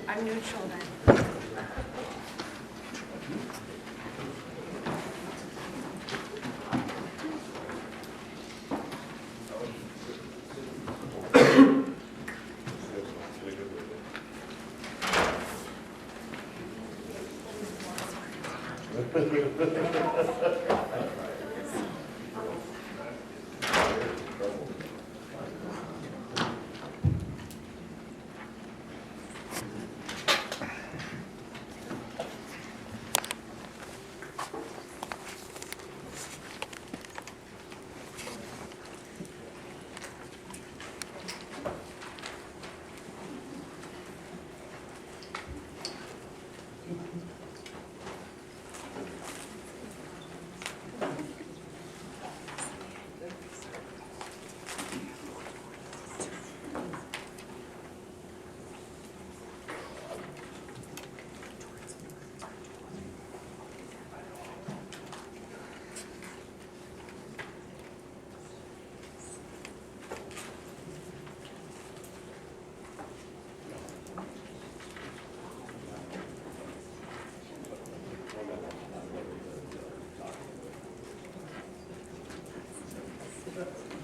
I'm neutral then.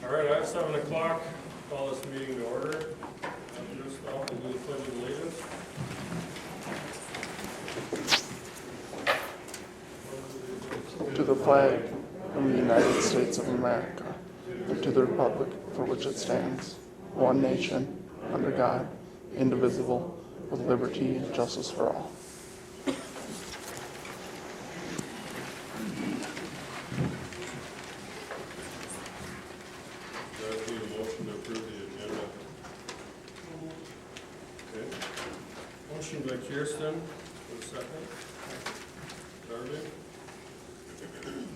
All right, at 7 o'clock, call this meeting to order. Just now, we'll do the pledge of allegiance. To the flag of the United States of America, and to the republic for which it stands, one nation, under God, indivisible, with liberty and justice for all. Motion by Kirsten, for a second. Darby.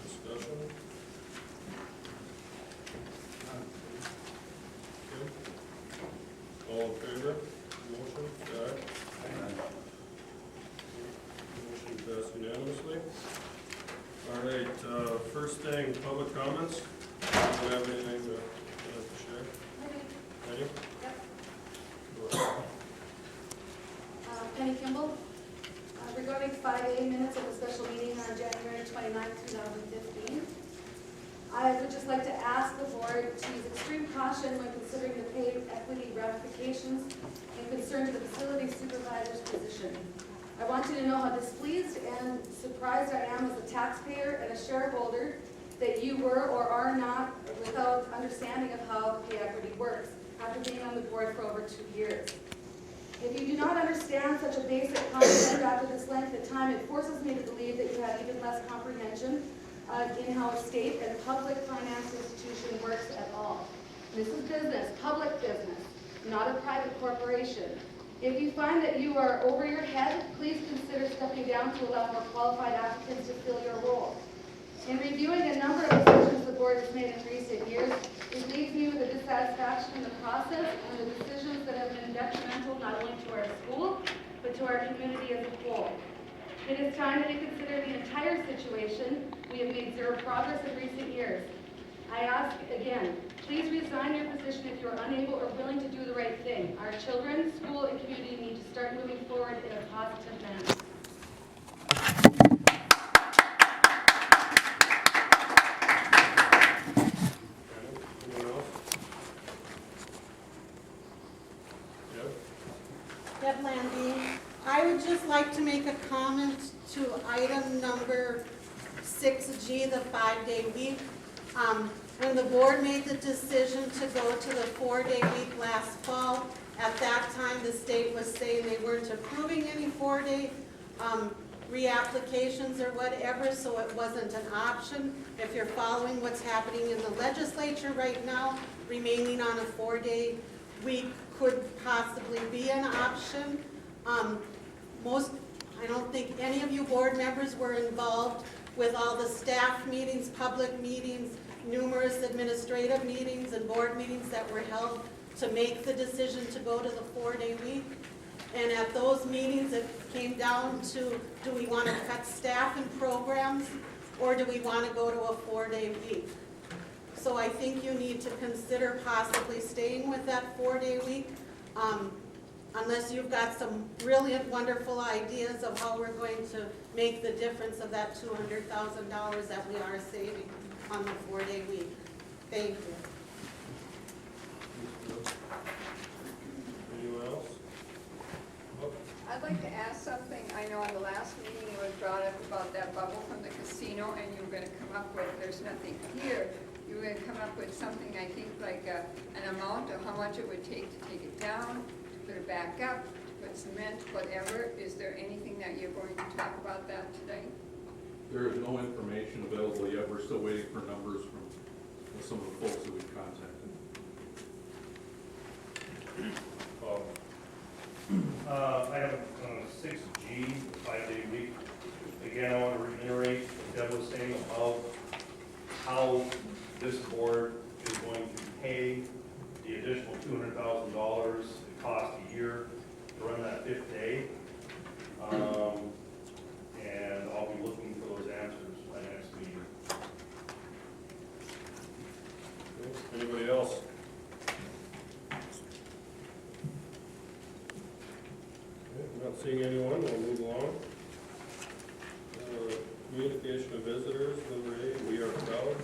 Discussion. Okay. All in favor? Motion, aye. Motion passed unanimously. All right, first thing, public comments. Do you have anything to share? Any? Yep. Go ahead. Penny Kimball, regarding 5A minutes of the special meeting on January 29, 2015. I would just like to ask the board to use extreme caution when considering the pay equity ramifications in concern to the facility supervisor's position. I want you to know how displeased and surprised I am as a taxpayer and a shareholder that you were or are not without understanding of how pay equity works after being on the board for over 2 years. If you do not understand such a basic concept after this length of time, it forces me to believe that you have even less comprehension in how a state and public finance institution works at all. This is business, public business, not a private corporation. If you find that you are over your head, please consider stepping down to allow more qualified applicants to fill your role. In reviewing a number of decisions the board has made in recent years, it leaves me with a dissatisfaction in the process and the decisions that have been detrimental not only to our school, but to our community as a whole. It is time to reconsider the entire situation. We have made zero progress in recent years. I ask again, please resign your position if you are unable or willing to do the right thing. Our children, school, and community need to start moving forward in a positive manner. Anyone else? Yep. Deb Landy. I would just like to make a comment to item number 6G, the 5-day week. When the board made the decision to go to the 4-day week last fall, at that time the state was saying they weren't approving any 4-day reapplications or whatever, so it wasn't an option. If you're following what's happening in the legislature right now, remaining on a 4-day week could possibly be an option. I don't think any of you board members were involved with all the staff meetings, public meetings, numerous administrative meetings and board meetings that were held to make the decision to go to the 4-day week. And at those meetings, it came down to, do we want to cut staff and programs, or do we want to go to a 4-day week? So I think you need to consider possibly staying with that 4-day week, unless you've got some brilliant, wonderful ideas of how we're going to make the difference of that $200,000 that we are saving on the 4-day week. Thank you. Anyone else? Oh, I'd like to ask something. I know on the last meeting it was brought up about that bubble from the casino, and you were going to come up with, there's nothing here, you were going to come up with something, I think, like an amount of how much it would take to take it down, to put it back up, to put cement, whatever. Is there anything that you're going to talk about that today? There is no information available yet. We're still waiting for numbers from some of the folks that we've contacted. Item 6G, the 5-day week. Again, I want to reiterate what Deb was saying about how this board is going to pay the additional $200,000 it costs a year to run that 5th day. And I'll be looking for those answers by next meeting. okay. Anybody else? Okay, I'm not seeing anyone. We'll move along. Communication of visitors, number 8, we are proud.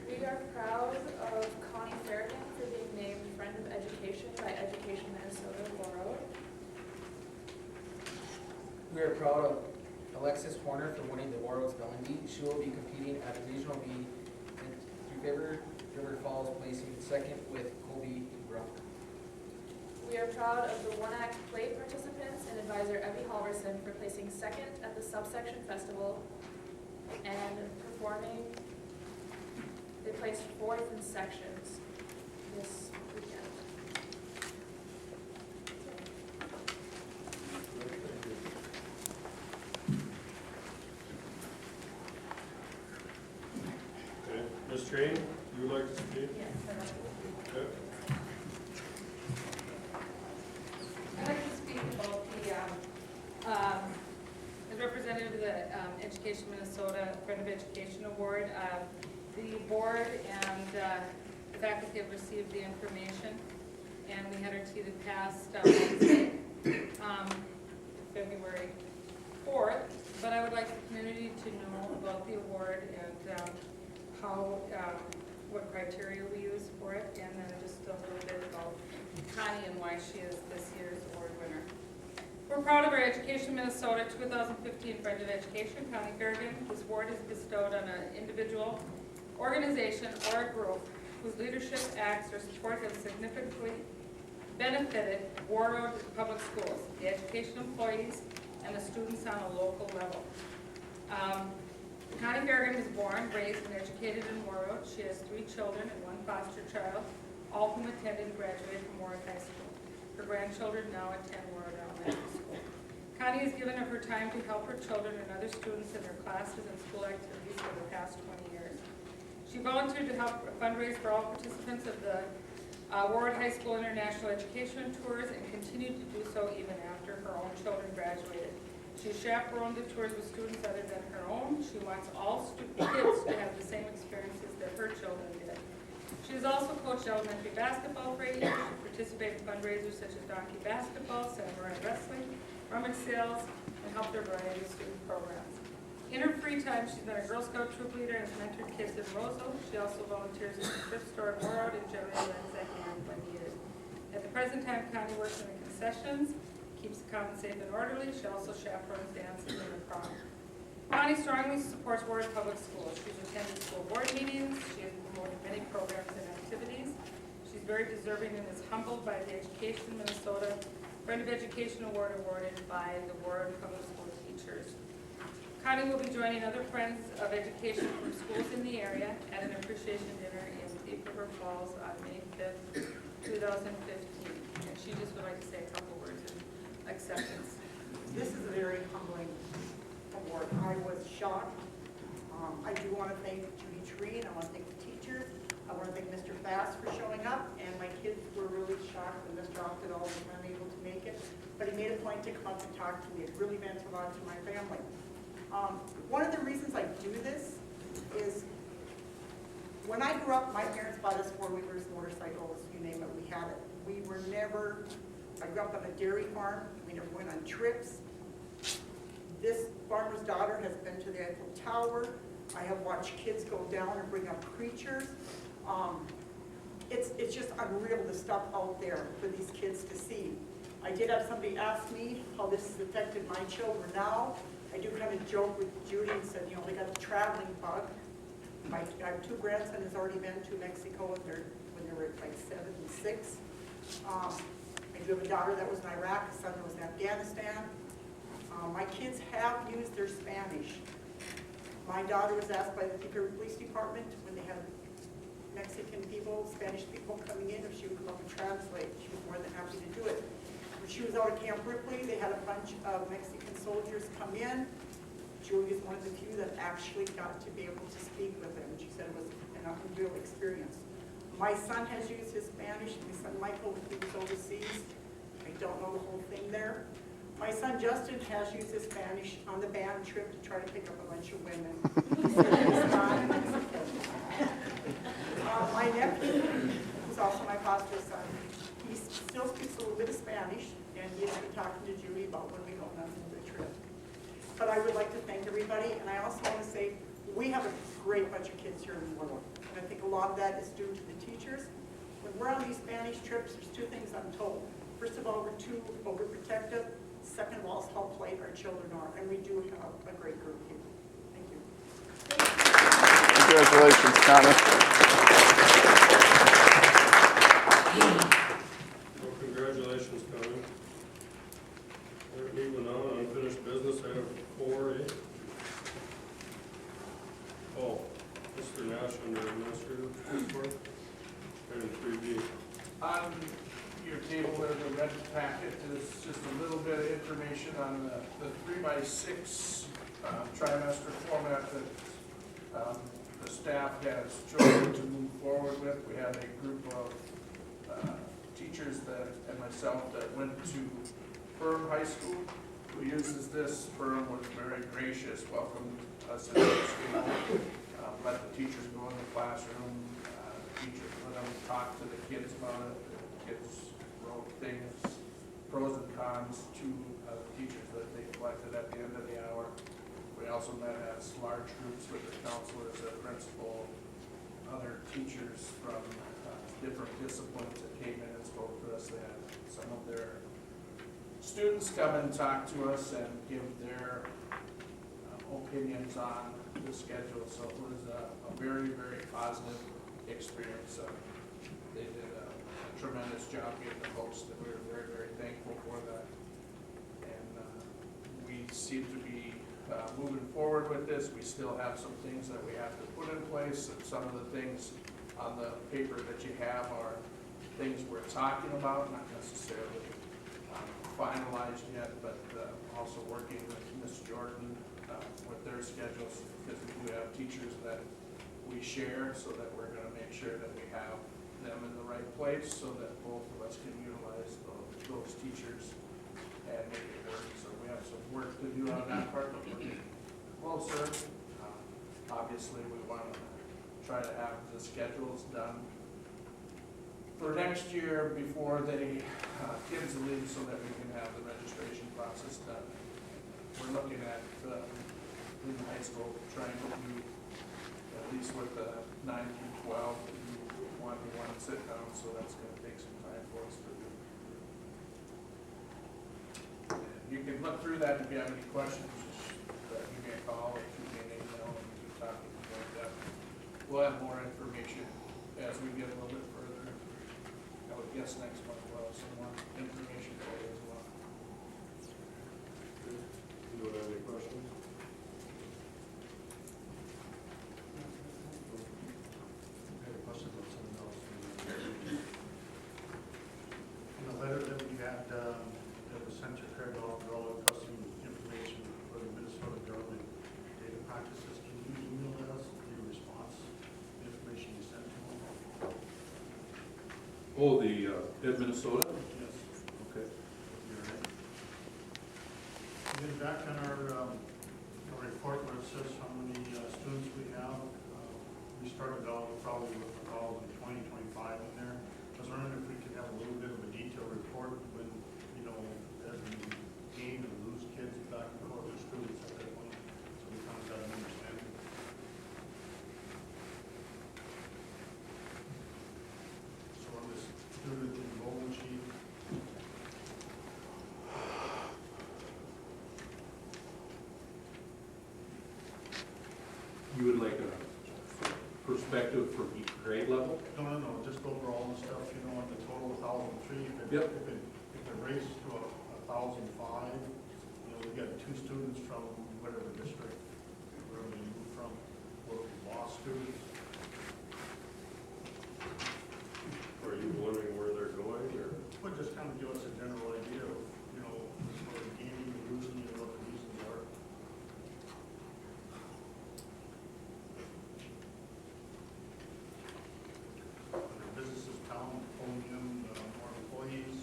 We are proud of Connie Farragut for being named Friend of Education by Education Minnesota Laurel. We are proud of Alexis Horner for winning the Warrell Spelling Bee. She will be competing at the Regional Bee in River Falls, placing second with Kobe Bruck. We are proud of the One Act Play participants and advisor Evie Halverson for placing second at the Subsection Festival and performing. They placed 4th in sections this weekend. Ms. Jane, you would like to speak? Yes. Okay. I'd like to speak about as representative of the Education Minnesota Friend of Education Award. The board and the faculty have received the information, and we had our tea that passed Wednesday, February 4th. But I would like the community to know about the award and how, what criteria we use for it, and then just a little bit about Connie and why she is this year's award winner. We're proud of our Education Minnesota 2015 Friend of Education, Connie Gergen. This award is bestowed on an individual, organization, or a group whose leadership, acts, or support has significantly benefited Warroad Public Schools, the education employees, and the students on a local level. Connie Gergen was born, raised, and educated in Warroad. She has 3 children and 1 foster child, all whom attended and graduated from Warroad High School. Her grandchildren now attend Warroad Elementary School. Connie has given of her time to help her children and other students in their classes and school activities for the past 20 years. She volunteered to help fundraise for all participants of the Warroad High School International Education Tours and continued to do so even after her own children graduated. She chaperoned the tours with students other than her own. She wants all kids to have the same experiences that her children did. She has also coached elementary basketball for 8 years. She participated in fundraisers such as Donkey Basketball, Samurai Wrestling, Rummage Sales, and helped a variety of student programs. In her free time, she's been a Girl Scout troop leader and has mentored kids in Roseville. She also volunteers at the thrift store in Warroad and generally lends a hand when needed. At the present time, Connie works in the concessions, keeps the common safe and orderly. She also chaperones dances in the prom. Connie strongly supports Warroad Public Schools. She's attended school board meetings. She has promoted many programs and activities. She's very deserving and is humbled by the Education Minnesota Friend of Education Award awarded by the Warroad Public School teachers. Connie will be joining other Friends of Education from schools in the area at an appreciation dinner in Deep River Falls on May 5th, 2015. And she just would like to say a couple words in acceptance. This is a very humbling award. I was shocked. I do want to thank Judy Tree, and I want to thank the teachers. I want to thank Mr. Fass for showing up, and my kids were really shocked when Mr. Octadall was unable to make it. But he made a point to come up and talk to me. It really meant a lot to my family. One of the reasons I do this is when I grew up, my parents bought us 4-wheelers, motorcycles, you name it, we had it. We were never, I grew up on a dairy farm, we never went on trips. This farmer's daughter has been to the Eiffel Tower. I have watched kids go down and bring up creatures. It's just unreal the stuff out there for these kids to see. I did have somebody ask me how this has affected my children now. I do kind of joke with Judy and said, you know, they got the traveling bug. I have 2 grandsons has already been to Mexico when they were like 7 and 6. I do have a daughter that was in Iraq, a son that was in Afghanistan. My kids have used their Spanish. My daughter was asked by the Pickering Police Department when they had Mexican people, Spanish people coming in, if she would come up and translate. She was more than happy to do it. When she was out at Camp Ripley, they had a bunch of Mexican soldiers come in. Julie is one of the few that actually got to be able to speak with them. She said it was an unreal experience. My son has used his Spanish. My son Michael, he was overseas. I don't know the whole thing there. My son Justin has used his Spanish on the band trip to try to pick up a bunch of women. He said he's not Mexican. My nephew, who's also my foster son, he still speaks a little bit of Spanish, and he has been talking to Julie about when we go on the trip. But I would like to thank everybody, and I also want to say we have a great bunch of kids here in Warroad, and I think a lot of that is due to the teachers. When we're on these Spanish trips, there's 2 things I'm told. First of all, we're too overprotective. Second of all, is how polite our children are, and we do have a great group here. Thank you. Congratulations, Connie. Well, congratulations, Connie. All right, moving on, unfinished business, item 4A. Oh, Mr. Nash under administrative report. Item 3B. On your table there, the red packet is just a little bit of information on the 3x6 trimester format that the staff has chosen to move forward with. We have a group of teachers and myself that went to Firm High School, who uses this. Firm was very gracious, welcomed us into the school, let the teachers go in the classroom, teachers let them talk to the kids about it. The kids wrote things, pros and cons to the teachers that they collected at the end of the hour. We also met as large groups with the counselors, the principal, other teachers from different disciplines that came in and spoke to us. They had some of their students come and talk to us and give their opinions on the schedule. So it was a very, very positive experience. They did a tremendous job getting the host, and we were very, very thankful for that. And we seem to be moving forward with this. We still have some things that we have to put in place, and some of the things on the paper that you have are things we're talking about, not necessarily finalized yet, but also working with Ms. Jordan with their schedules, because we do have teachers that we share, so that we're going to make sure that we have them in the right place, so that both of us can utilize those teachers and make it work. So we have some work to do on that part, but we're getting closer. Obviously, we want to try to have the schedules done for next year before they kids leave, so that we can have the registration process done. We're looking at in high school trying to do, at least with the 9 through 12, to do one-to-one sit down, so that's going to take some time for us to do. And you can look through that if you have any questions. Just give me a call or shoot me an email, and we can talk and go in depth. We'll have more information as we get a little bit further. I would guess next month we'll have some more information for you as well. Do you have any questions? In the letter that we had, that was sent to Craig all the custom information for the Minnesota government data practices, can you email us your response, the information you sent to them? Oh, the at Minnesota? Yes. Okay. You're right. And then back on our report where it says how many students we have, we started out probably with 20, 25 in there. I was wondering if we could have a little bit of a detailed report when, as we gain and lose kids back and forth with students at that point, so we kind of got an understanding. So on this student enrollment sheet, You would like a perspective from each grade level? no, just overall and stuff, on the total 1,003. Yep. If it raises to 1,005, we got 2 students from whatever district, where we moved from, where we lost students. Are you wondering where they're going, or? But just kind of give us a general idea of, sort of gaining and losing, what the reasons are. Under businesses, town, podium, more employees,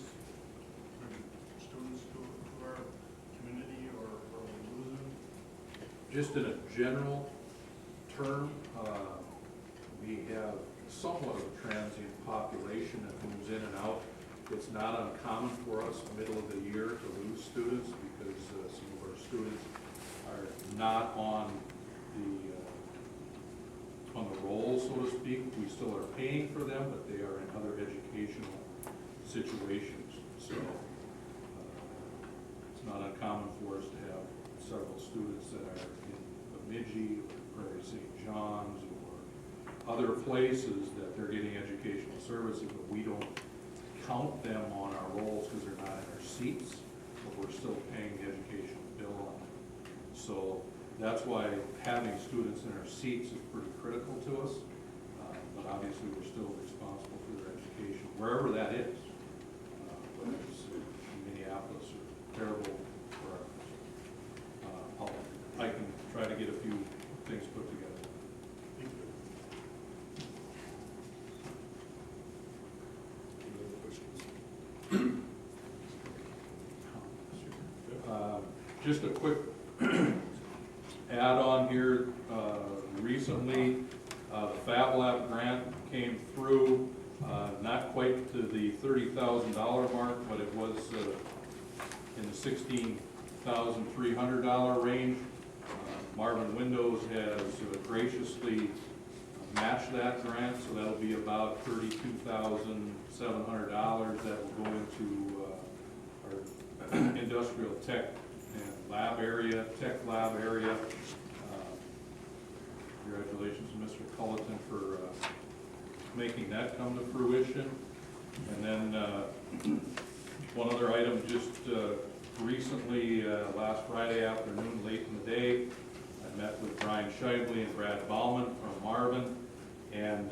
maybe students to our community, or losing. Just in a general term, we have somewhat of a transient population that moves in and out. It's not uncommon for us, middle of the year, to lose students because some of our students are not on the roll, so to speak. We still are paying for them, but they are in other educational situations. So it's not uncommon for us to have several students that are in Bemidji or Prairie St. John's or other places that they're getting educational services, but we don't count them on our rolls because they're not in our seats, but we're still paying the educational bill on them. So that's why having students in our seats is pretty critical to us, but obviously we're still responsible for their education, wherever that is, whether it's in Minneapolis or Terrible, wherever. I can try to get a few things put together. Just a quick add-on here, recently, the Fab Lab grant came through, not quite to the $30,000 mark, but it was in the $16,300 range. Marvin Windows has graciously matched that grant, so that'll be about $32,700 that will go into our industrial tech and lab area, tech lab area. Congratulations to Mr. Culleton for making that come to fruition. And then one other item, just recently, last Friday afternoon, late in the day, I met with Brian Shively and Brad Bauman from Marvin, and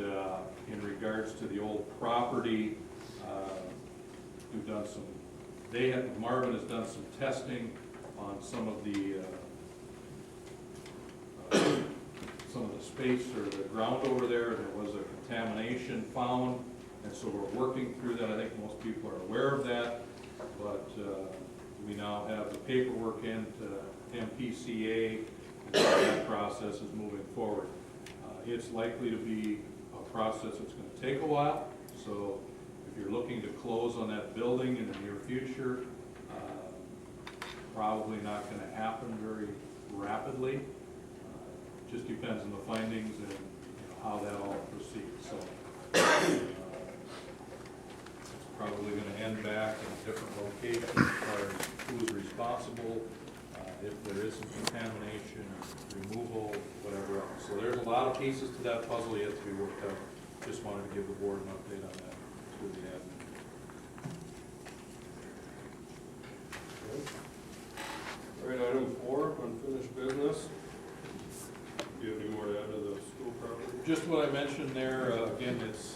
in regards to the old property, we've done some, Marvin has done some testing on some of the space or the ground over there. There was a contamination found, and so we're working through that. I think most people are aware of that, but we now have the paperwork into MPCA, and so that process is moving forward. It's likely to be a process that's going to take a while, so if you're looking to close on that building in the near future, probably not going to happen very rapidly. Just depends on the findings and how that all proceeds. So it's probably going to end back in a different location as far as who's responsible, if there is some contamination, removal, whatever else. So there's a lot of pieces to that puzzle yet to be worked out. Just wanted to give the board an update on that through the admin. All right, item 4, unfinished business. Do you have any more to add to the school property? Just what I mentioned there, again, it's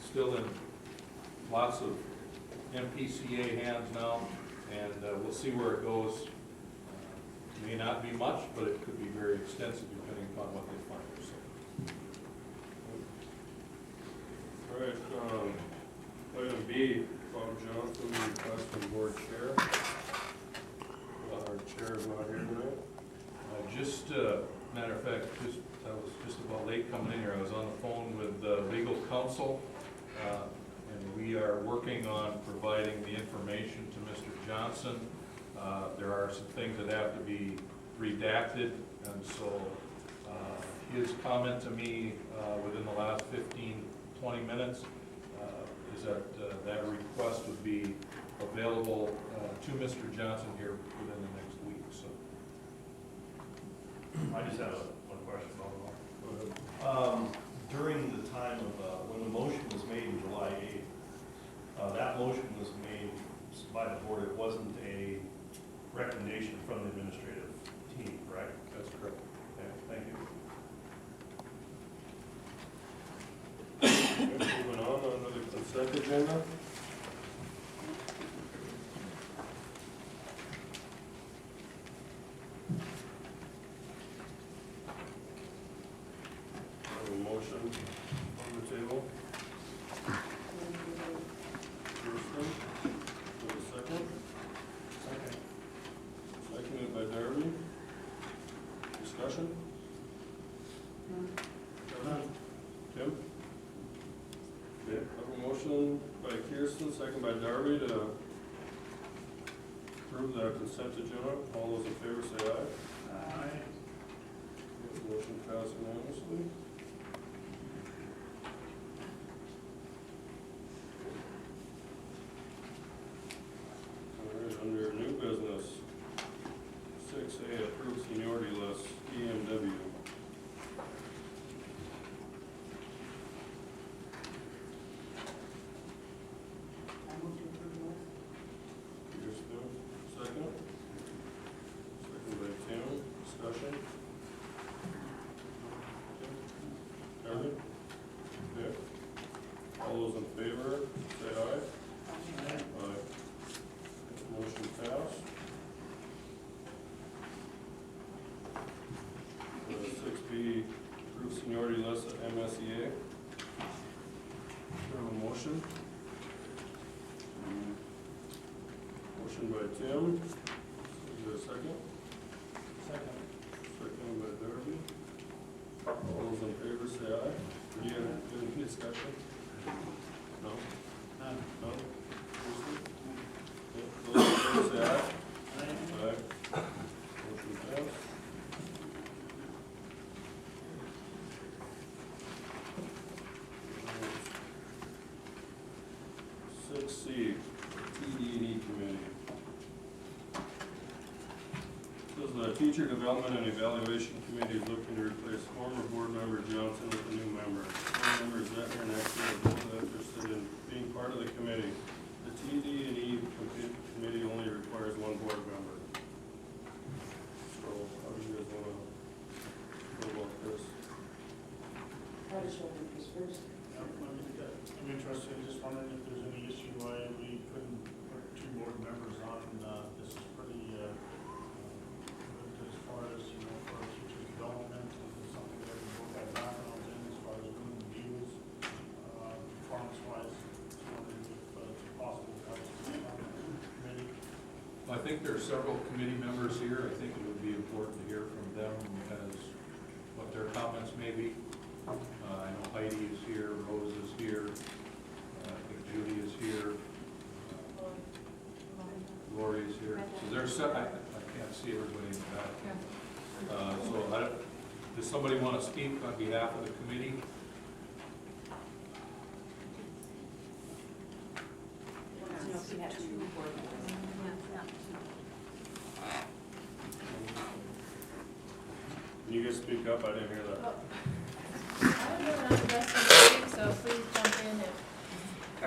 still in lots of MPCA hands now, and we'll see where it goes. May not be much, but it could be very extensive depending upon what they find. So. All right, item B, Bob Johnson, request from board chair. Our chair is not here tonight. Matter of fact, I was just about late coming in here. I was on the phone with legal counsel, and we are working on providing the information to Mr. Johnson. There are some things that have to be redacted, and so his comment to me within the last 15-20 minutes is that that request would be available to Mr. Johnson here within the next week. So I just have one question. Go ahead. During the time of, when the motion was made in July 8th, that motion was made by the board. It wasn't a recommendation from the administrative team, correct? that's correct. Okay, thank you. Okay, moving on to the consent agenda. A motion on the table. Kirsten, for a second. Seconded by Darby. Discussion? Tim? Okay, I have a motion by Kirsten, second by Darby to approve the consent agenda. All those in favor say aye. Aye. Motion passed unanimously. All right, under new business, 6A, approved seniority list, EMW. Petersville, second. Second by Tim, discussion. Darby? Okay. All those in favor, say aye. Aye. Motion passed. 6B, approved seniority list at MSEA. Do I have a motion? Motion by Tim, seconded by there a second? Second. Second by Darby. All those in favor say aye. Do you have any discussion? No? None. No? Okay, those in favor say aye. Aye. Motion passed. 6C, TD&E Committee. This is the Teacher Development and Evaluation Committee is looking to replace former board member Johnson with a new member. Board members Zettner and Exner are both interested in being part of the committee. The TD&E committee only requires one board member. So how do you guys want to go about this? I'm interested, just wondering if there's any issue why we couldn't put two board members on. This is pretty, good as far as, for our teachers' development, and something that we both have backgrounds in as far as doing reviews, performance-wise. Just wondering if it's possible to have some on the committee. I think there are several committee members here. I think it would be important to hear from them as what their comments may be. I know Heidi is here, Rose is here, I think Judy is here, Lori is here. So there's, I can't see everybody in the back. So does somebody want to speak on behalf of the committee? Can you guys speak up? I didn't hear that. I don't know what I'm best at doing, so please jump in.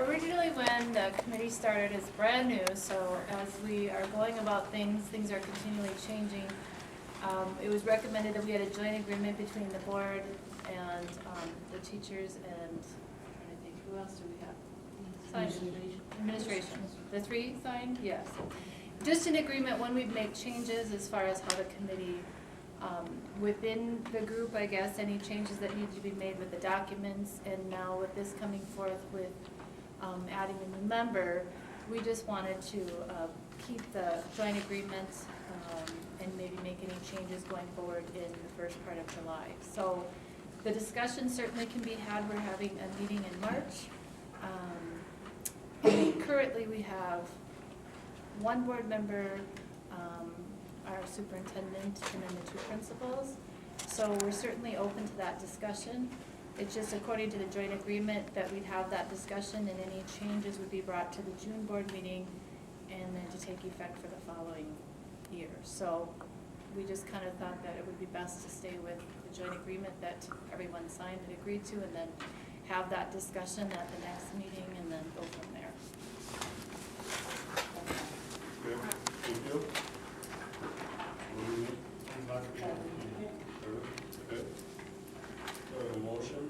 Originally, when the committee started, it's brand new, so as we are going about things, things are continually changing. It was recommended that we had a joint agreement between the board and the teachers and, I think, who else do we have? Signed. Administration. The three signed? Yes. Just an agreement when we make changes as far as how the committee, within the group, I guess, any changes that need to be made with the documents, and now with this coming forth with adding a new member, we just wanted to keep the joint agreement and maybe make any changes going forward in the first part of July. So the discussion certainly can be had. We're having a meeting in March. Currently, we have one board member, our superintendent, and then the two principals. So we're certainly open to that discussion. It's just according to the joint agreement that we'd have that discussion, and any changes would be brought to the June board meeting and then to take effect for the following year. So we just kind of thought that it would be best to stay with the joint agreement that everyone signed and agreed to, and then have that discussion at the next meeting and then go from there. Okay, thank you. Okay. Motion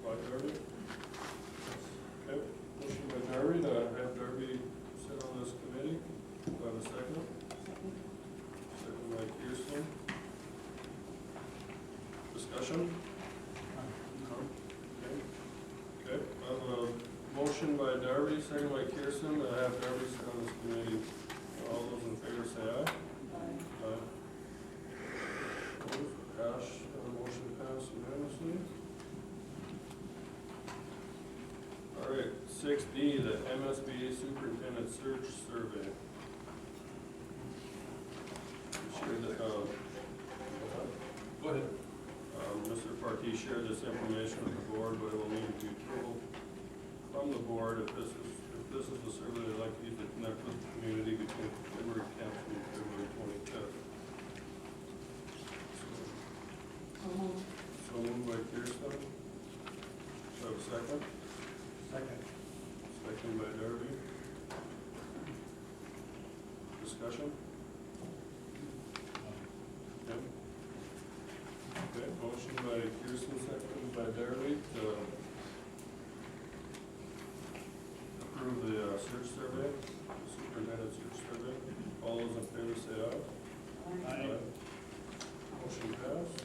by Darby. Okay, motion by Darby to have Darby sit on this committee. Do I have a second? Second by Kirsten. Discussion? Okay, I have a motion by Darby, second by Kirsten, to have Darby sit on this committee. All those in favor say aye. Aye. Opposed? Ash, motion passed unanimously. All right, 6D, the MSBA Superintendent Search Survey. Shared the, Go ahead. Mr. Partee shared this information with the board, but it will need to be approval from the board if this is the survey they'd like to use to connect with the community between February 10th and February 25th. So moved by Kirsten. Do I have a second? Second. Second by Darby. Discussion? Okay. Okay, motion by Kirsten, second by Darby to approve the search survey, the superintendent search survey. All those in favor say aye. Aye. Motion passed.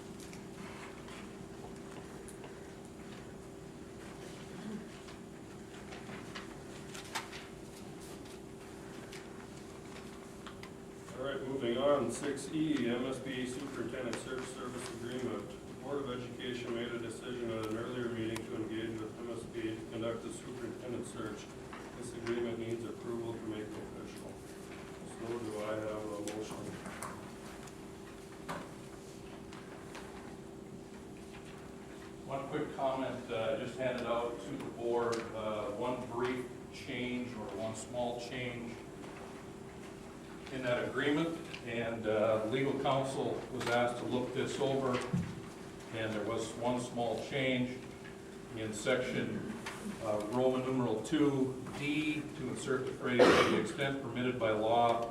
moving on, 6E, MSBA Superintendent Search Service Agreement. The Board of Education made a decision at an earlier meeting to engage with MSBA to conduct the superintendent search. This agreement needs approval to make it official. So do I have a motion? One quick comment, just handed out to the board, one brief change or one small change in that agreement, and legal counsel was asked to look this over, and there was one small change in section Roman numeral 2D to insert the phrase to the extent permitted by law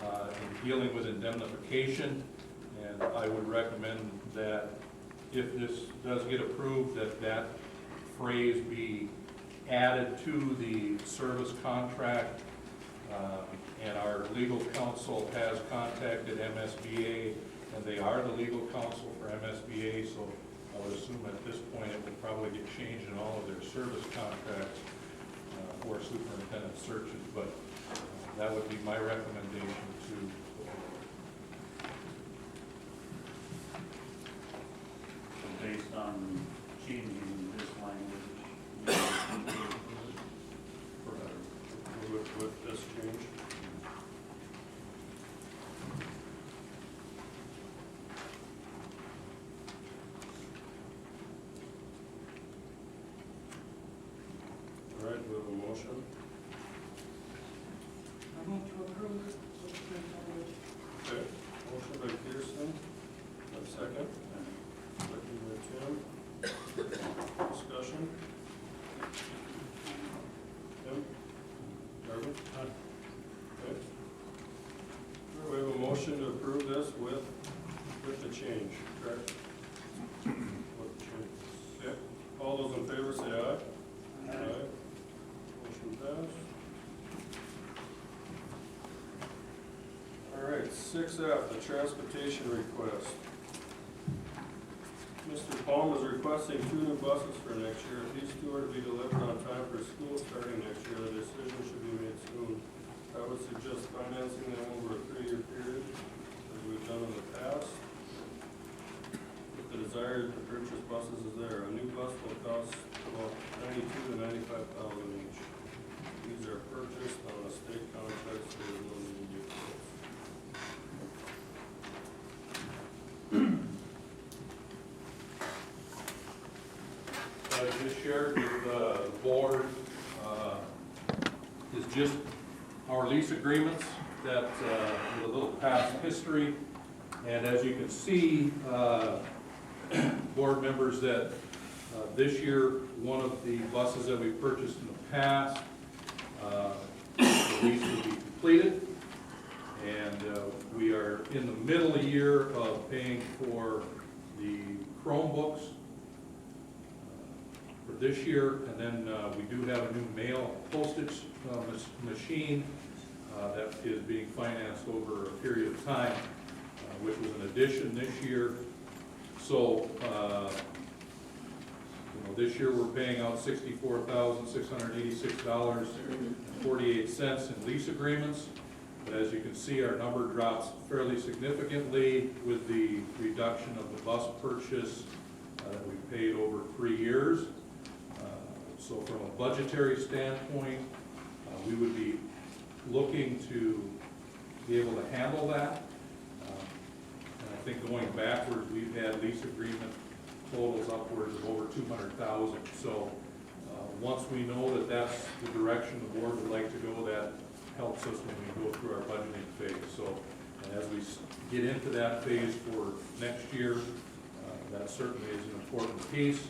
in dealing with indemnification, and I would recommend that if this does get approved, that phrase be added to the service contract. And our legal counsel has contacted MSBA, and they are the legal counsel for MSBA, so I would assume at this point it will probably get changed in all of their service contracts for superintendent searches, but that would be my recommendation to Based on changing this language. With this change. All right, we have a motion. I move to approve. Okay, motion by Pearson, a second. Second by Tim. Discussion. Tim? Darby? Okay. We have a motion to approve this with the change, correct? With the change. Okay, all those in favor say aye. Aye. Motion passed. All right, 6F, the transportation request. Mr. Palm is requesting 2 new buses for next year. If these 2 are to be delivered on time for school starting next year, the decision should be made soon. I would suggest financing them over a 3-year period, as we've done in the past. If the desire to purchase buses is there, a new bus will cost about $92,000 to $95,000 each. These are purchased on a state contract, so there's no need to get quotes. I just shared with the board is just our lease agreements that with a little past history. And as you can see, board members, that this year, one of the buses that we purchased in the past, the lease will be completed. And we are in the middle of the year of paying for the Chromebooks for this year, and then we do have a new mail postage machine that is being financed over a period of time, which was an addition this year. So, this year we're paying out $64,686.48 in lease agreements. But as you can see, our number drops fairly significantly with the reduction of the bus purchase that we paid over 3 years. So from a budgetary standpoint, we would be looking to be able to handle that. And I think going backwards, we've had lease agreement totals upwards of over 200,000. So once we know that that's the direction the board would like to go, that helps us when we go through our budgeting phase. So as we get into that phase for next year, that certainly is an important piece.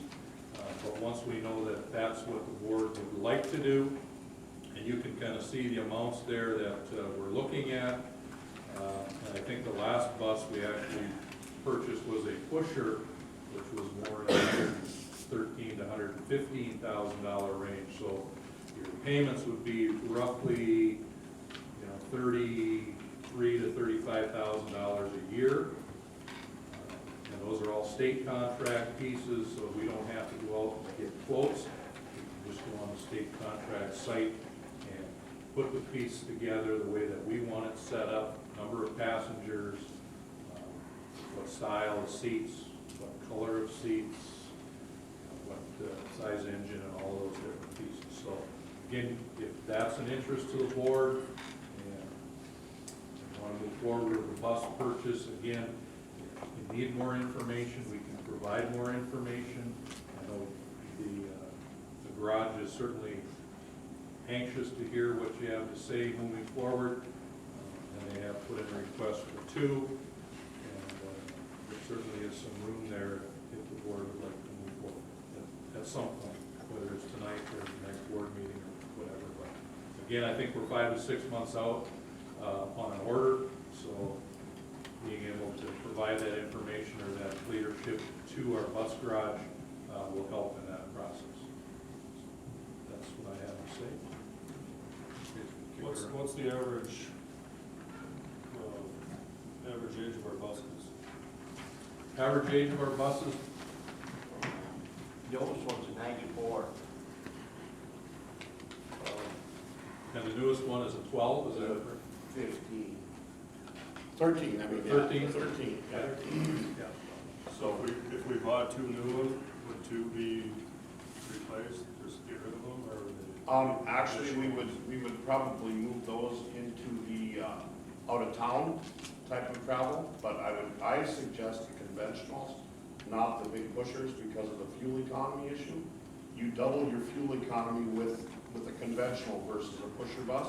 But once we know that that's what the board would like to do, and you can kind of see the amounts there that we're looking at. And I think the last bus we actually purchased was a pusher, which was more in the $113,000 to $115,000 range. So your payments would be roughly, $33,000 to $35,000 a year. And those are all state contract pieces, so we don't have to go out and get quotes. We can just go on the state contract site and put the piece together the way that we want it set up, number of passengers, what style of seats, what color of seats, what size engine, and all those different pieces. So again, if that's an interest to the board, and you want to move forward with the bus purchase, again, if you need more information, we can provide more information. I know the garage is certainly anxious to hear what you have to say moving forward, and they have put in a request for 2, and there certainly is some room there if the board would like to move forward at some point, whether it's tonight or the next board meeting or whatever. But again, I think we're 5 to 6 months out on an order, so being able to provide that information or that leadership to our bus garage will help in that process. That's what I have to say. What's the average age of our buses? Average age of our buses, The oldest one's a 94. and the newest one is a 12, is that correct? 15. 13, I mean, yeah. 13? 13, yeah. Yeah. So if we bought 2 new ones, would 2 be replaced, just get rid of them, or would they? Actually, we would probably move those into the out-of-town type of travel, but I suggest the conventionals, not the big pushers, because of the fuel economy issue. You double your fuel economy with a conventional versus a pusher bus,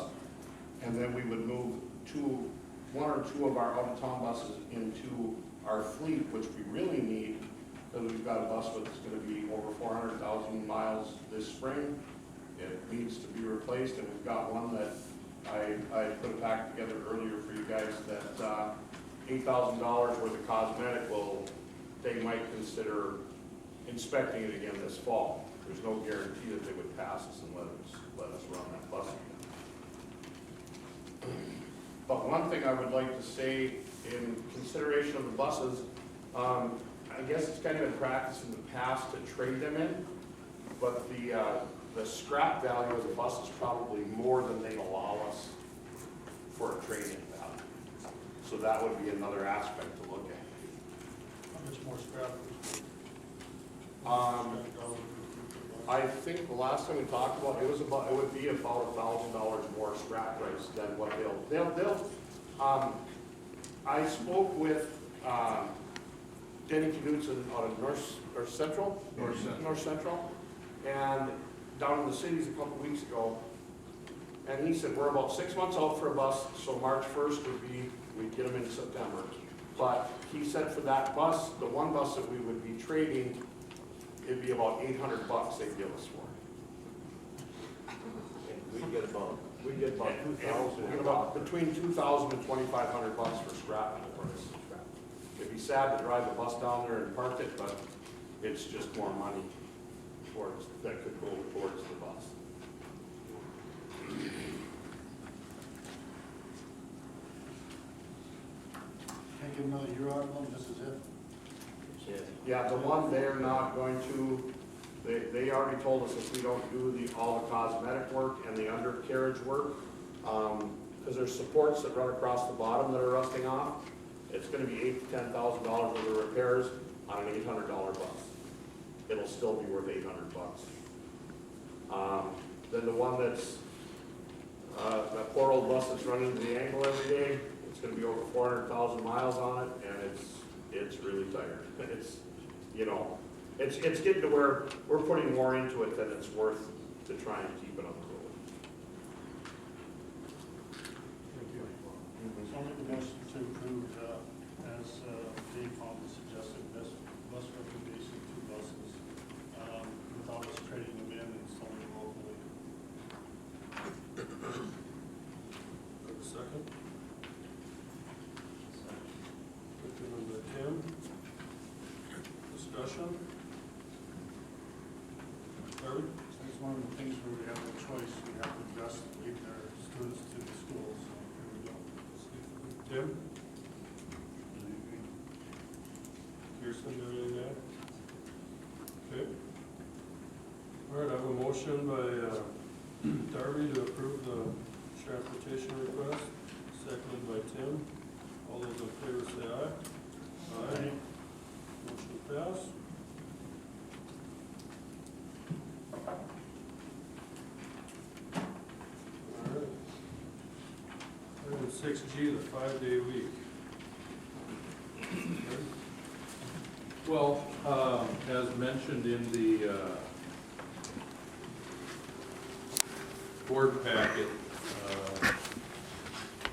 and then we would move 1 or 2 of our out-of-town buses into our fleet, which we really need, because we've got a bus that's going to be over 400,000 miles this spring. It needs to be replaced, and we've got one that I put a pack together earlier for you guys that $8,000 worth of cosmetic they might consider inspecting it again this fall. There's no guarantee that they would pass us and let us run that bus again. But one thing I would like to say in consideration of the buses, I guess it's kind of been practice in the past to trade them in, but the scrap value of the bus is probably more than they allow us for a trade-in value. So that would be another aspect to look at. How much more scrap? I think the last time we talked about, it would be about $1,000 more scrap price than what they'll I spoke with Denny Knudsen out of North Central, and down in the cities a couple weeks ago, and he said, we're about 6 months out for a bus, so March 1st we'd get them in September. But he said for that bus, the one bus that we would be trading, it'd be about $800 they'd give us for it. We'd get about 2,000. We'd get about between 2,000 and 2,500 bucks for scrap in the price. It'd be sad to drive the bus down there and park it, but it's just more money that could go towards the bus. Can't get another year out of them, this is it. Yeah, the one they're not going to, they already told us if we don't do all the cosmetic work and the undercarriage work, because there's supports that run across the bottom that are rusting off, it's gonna be $8,000 to $10,000 worth of repairs on an $800 bus. It'll still be worth $800. Then the one that's, that poor old bus that's running into the angle every day, it's gonna be over 400,000 miles on it, and it's really tired. It's, you know, it's getting to where we're putting more into it than it's worth to try and keep it on the road. So I'll make a motion to approve, as Dave Fountain suggested, bus recommendation, 2 buses, without us trading them in and selling them locally. Have a second? Second by Tim. Discussion? Harvey? So it's one of the things where we have no choice, we have to adjust and lead our students to the schools, so here we go. Tim? Kirsten, do anything to add? Okay. All right, I have a motion by Darby to approve the 6G, the 5-day week. Well, as mentioned in the board packet,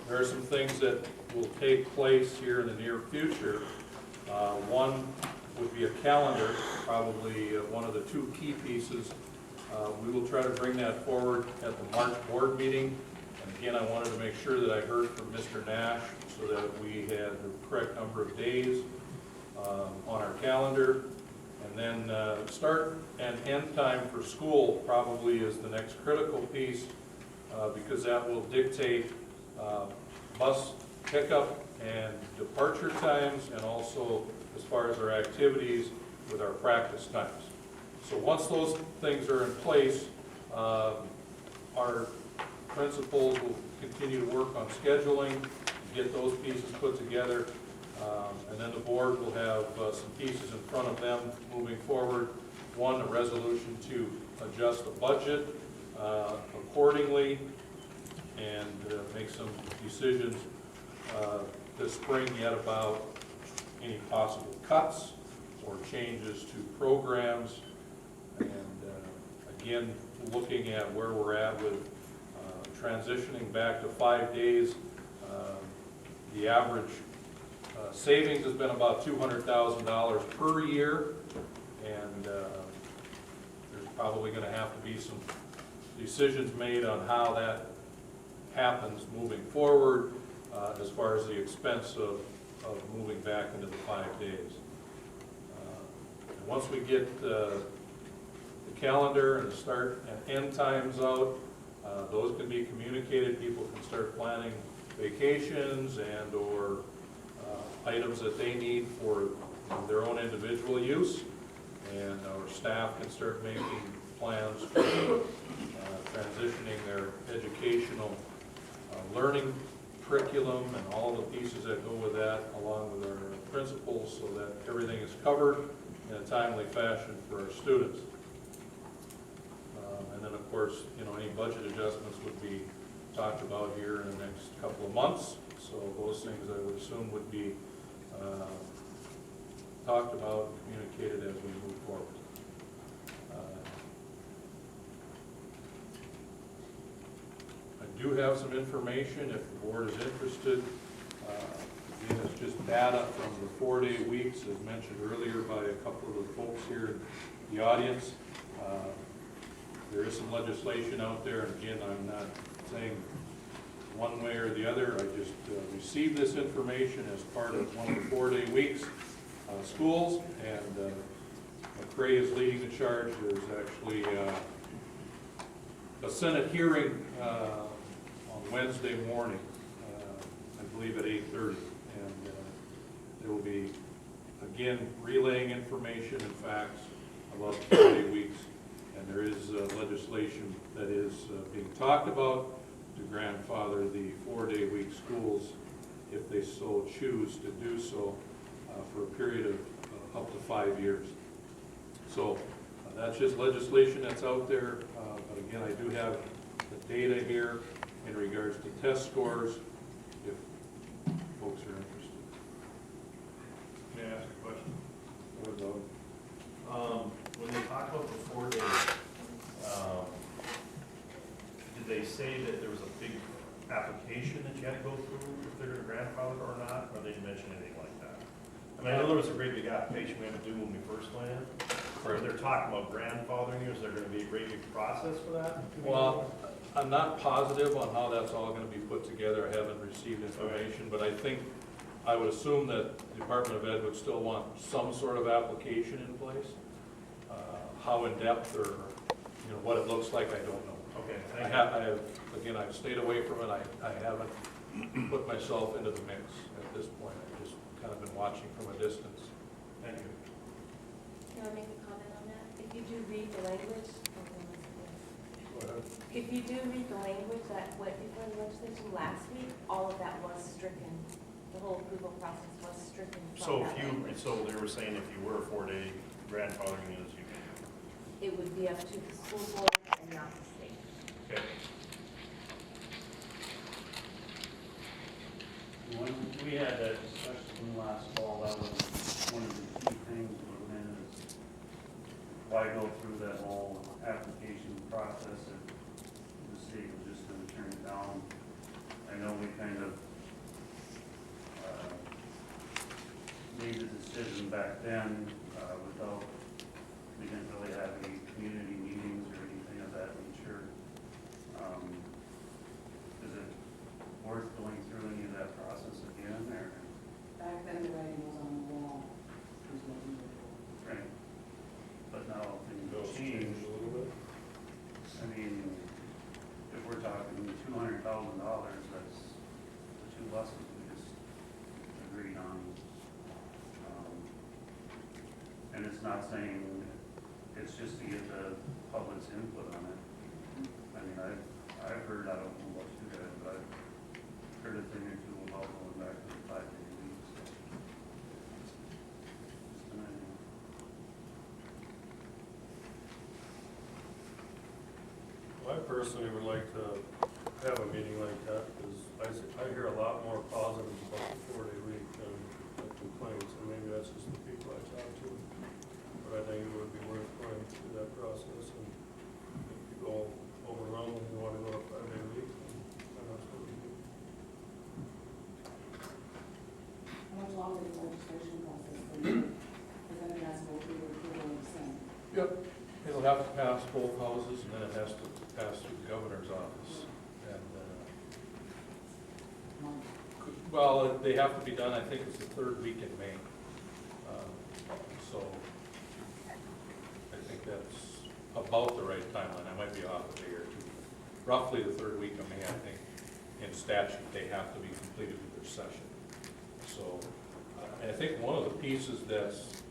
there are some things that will take place here in the near future. One would be a calendar, probably one of the two key pieces. We will try to bring that forward at the March board meeting. And again, I wanted to make sure that I heard from Mr. Nash so that we had the correct number of days on our calendar. And then start and end time for school probably is the next critical piece because that will dictate bus pickup and departure times, and also as far as our activities with our practice times. So once those things are in place, our principals will continue to work on scheduling, get those pieces put together, and then the board will have some pieces in front of them moving forward. One, a resolution to adjust the budget accordingly and make some decisions this spring yet about any possible cuts or changes to programs. And again, looking at where we're at with transitioning back to 5 days, the average savings has been about $200,000 per year, and there's probably going to have to be some decisions made on how that happens moving forward as far as the expense of moving back into the 5 days. And once we get the calendar and the start and end times out, those can be communicated. People can start planning vacations and or items that they need for their own individual use, and our staff can start making plans for transitioning their educational learning curriculum and all the pieces that go with that, along with our principals, so that everything is covered in a timely fashion for our students. And then, of course, any budget adjustments would be talked about here in the next couple of months. So those things I would assume would be talked about and communicated as we move forward. I do have some information if the board is interested. Again, it's just data from the 4-day weeks, as mentioned earlier by a couple of the folks here in the audience. There is some legislation out there, and again, I'm not saying one way or the other. I just received this information as part of one of the 4-day weeks schools, and McCray is leading the charge. There's actually a Senate hearing on Wednesday morning, I believe at 8:30, and there will be, again, relaying information and facts about the 4-day weeks. And there is legislation that is being talked about to grandfather the 4-day week schools if they so choose to do so for a period of up to 5 years. So that's just legislation that's out there. But again, I do have the data here in regards to test scores if folks are interested. May I ask a question? Go ahead, Doug. When they talk about the 4 days, did they say that there was a big application that you had to go through if they're going to grandfather or not, or they didn't mention anything like that? I mean, I know there was a great big application we had to do when we first went in. Or they're talking about grandfathering you, is there going to be a great big process for that? Well, I'm not positive on how that's all going to be put together. I haven't received information, but I think, I would assume that the Department of Ed would still want some sort of application in place. How in depth or what it looks like, I don't know. Okay, I thank you. have, again, I've stayed away from it. I haven't put myself into the mix at this point. I've just kind of been watching from a distance. Thank you. Can I make a comment on that? If you do read the language, Go ahead. if you do read the language that went before the legislation last week, all of that was stricken. The whole approval process was stricken So from that language. so they were saying if you were a 4-day grandfathering units, you can. It would be up to the school board and not the state. Okay. We had that discussion last fall, that was one of the key things was in is why go through that whole application process if the state was just gonna turn it down. I know we kind of made the decision back then without, we didn't really have any community meetings or anything of that nature. Is it worth going through any of that process again, or? Back then, the writing was on the wall. Right. But now things Those have change changed. a little bit. I mean, if we're talking $200,000, that's the two lessons we just agreed on. And it's not saying, it's just to get the public's input on it. I mean, I've heard, I don't know about you guys, but I've heard a thing or two about going back to the 5-day week, so. Just an idea. Well, I personally would like to have a meeting like that, because I hear a lot more positives about the 4-day week than complaints, and maybe that's just the people I talk to. But I think it would be worth going through that process, and if you go overwhelmed and you want to go to 5-day week, then that's what we do. How much longer the registration process will be? Because then it has to go through the approval of the Senate. Yep, it'll have to pass both houses, and then it has to pass through the governor's office. And, well, they have to be done, I think it's the third week in May. So I think that's about the right timeline. I might be off a day or two. Roughly the third week of May, I think, in statute, they have to be completed with their session. So I think one of the pieces that's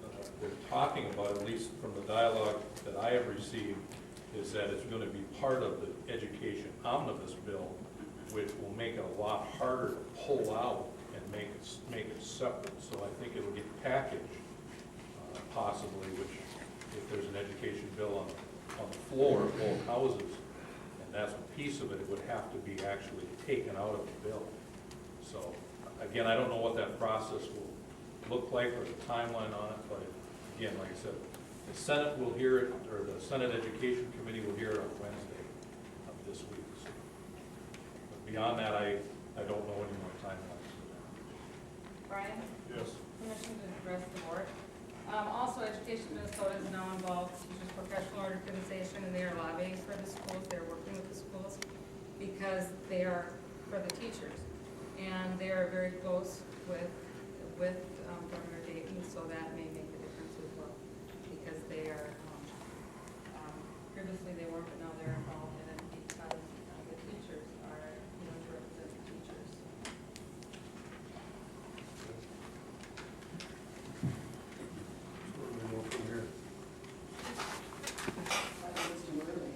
they're talking about, at least from the dialogue that I have received, is that it's going to be part of the education omnibus bill, which will make it a lot harder to pull out and make it separate. So I think it'll get packaged, possibly, which if there's an education bill on the floor of both houses, and that's a piece of it, it would have to be actually taken out of the bill. So again, I don't know what that process will look like or the timeline on it, but again, like I said, the Senate will hear it, or the Senate Education Committee will hear it on Wednesday of this week. So, but beyond that, I don't know any more timelines. Brian? Yes. Permission to address the board. Also, Education Minnesota is now involved in Teachers Professional Organization, and they are lobbying for the schools. They're working with the schools because they are for the teachers. And they are very close with Governor Dayton, so that may make a difference as well. Because they are, previously they weren't, but now they're involved in it because the teachers are, to represent the teachers. Where do we go from here? I think it's too early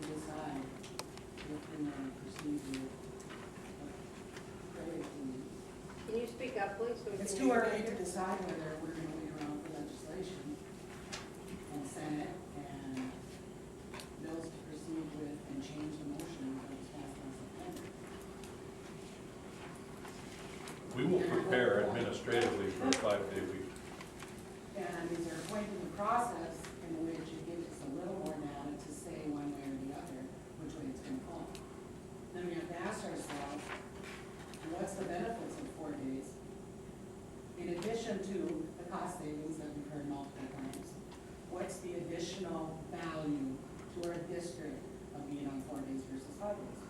to decide if we're going to proceed with everything. Can you speak up, please? So we It's can too hear early you? to decide whether we're going to wait around for legislation and Senate and bills to proceed with and change the motion that was passed last September. We will prepare administratively for a 5-day week. And is there a point in the process in which it gives us a little more data to say one way or the other which way it's going to fall? Then we have to ask ourselves, what's the benefits of 4 days? In addition to the cost savings that we've heard multiple times, what's the additional value to our district of being on 4 days versus 5 days?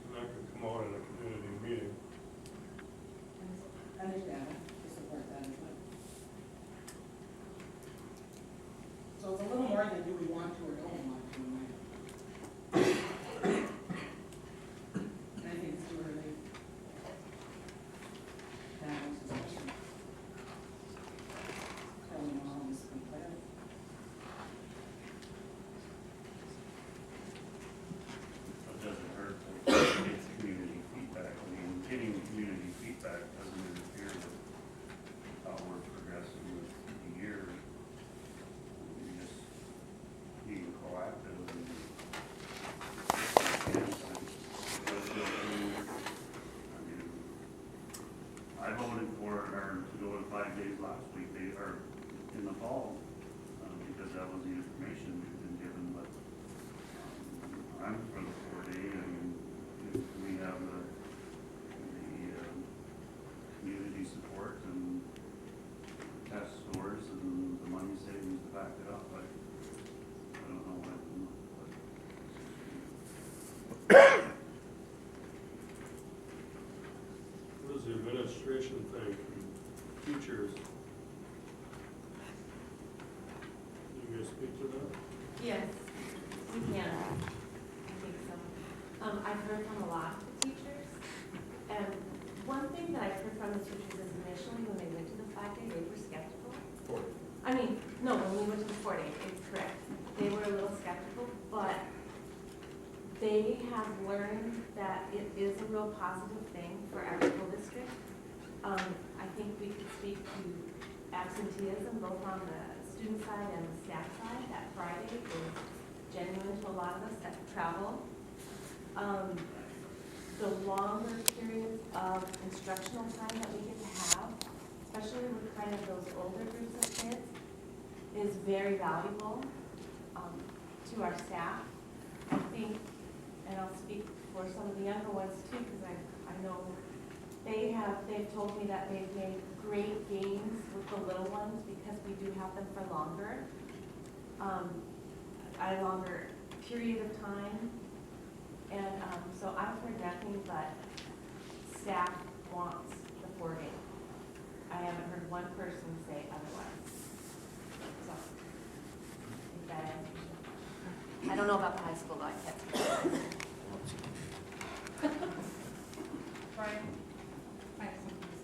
And that could come out in a community meeting. And there's data to support that as well. So it's a little more than do we want to or don't want to in my opinion. And I think it's too early to have this discussion. Tell them all this complete. I've heard from a lot of the teachers, and one thing that I've heard from the teachers is initially when they went to the 5-day, they were skeptical. No, when we went to the 4-day, it's correct. They were a little skeptical, but they have learned that it is a real positive thing for our school district. I think we could speak to absenteeism, both on the student side and the staff side. That Friday is genuine to a lot of us that travel. The longer periods of instructional time that we get to have, especially with kind of those older groups of kids, is very valuable to our staff. I think, and I'll speak for some of the younger ones too, because I know they've told me that they've made great gains with the little ones because we do have them for longer, a longer period of time. And so I've heard nothing but staff wants the 4-day. I haven't heard one person say otherwise. So, I think that answers it. I don't know about the high school, though. I can't speak. Brian? I have something to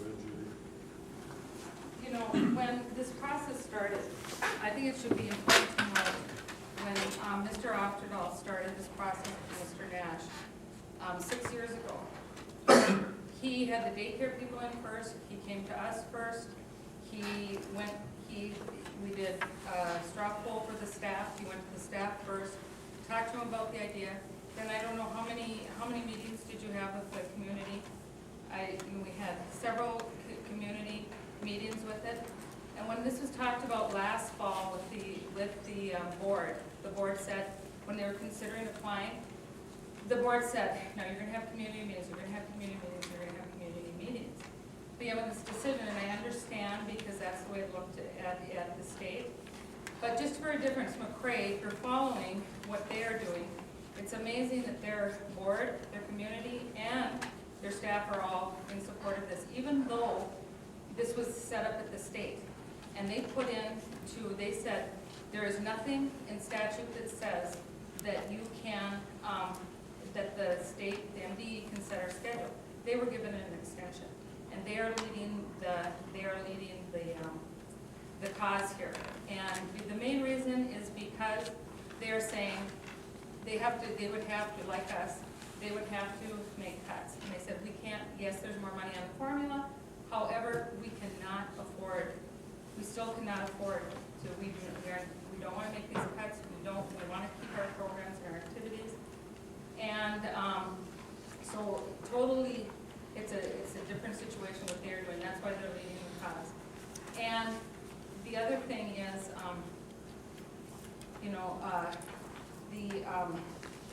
say. You know, when this process started, I think it should be important to note when Mr. Ofterdal started this process with Mr. Nash 6 years ago. He had the daycare people in first. He came to us first. We did a straw poll for the staff. He went to the staff first, talked to him about the idea. Then I don't know how many meetings did you have with the community? We had several community meetings with it. And when this was talked about last fall with the board said, when they were considering applying, the board said, no, you're going to have community meetings, you're going to have community meetings, you're going to have community meetings. But yeah, with this decision, and I understand because that's the way it looked at the state. But just for a difference, McCray, if you're following what they are doing, it's amazing that their board, their community, and their staff are all in support of this, even though this was set up at the state. And they put they said, there is nothing in statute that says that you can, that the state, the MDE can set our schedule. They were given an extension, and they are leading the cause here. And the main reason is because they are saying they would have to, like us, they would have to make cuts. And they said, we can't, yes, there's more money on the formula, however, we cannot afford, we still cannot afford to, we don't want to make these cuts, we want to keep our programs and our activities. And so totally, it's a different situation what they're doing, that's why they're leading the cause. And the other thing is,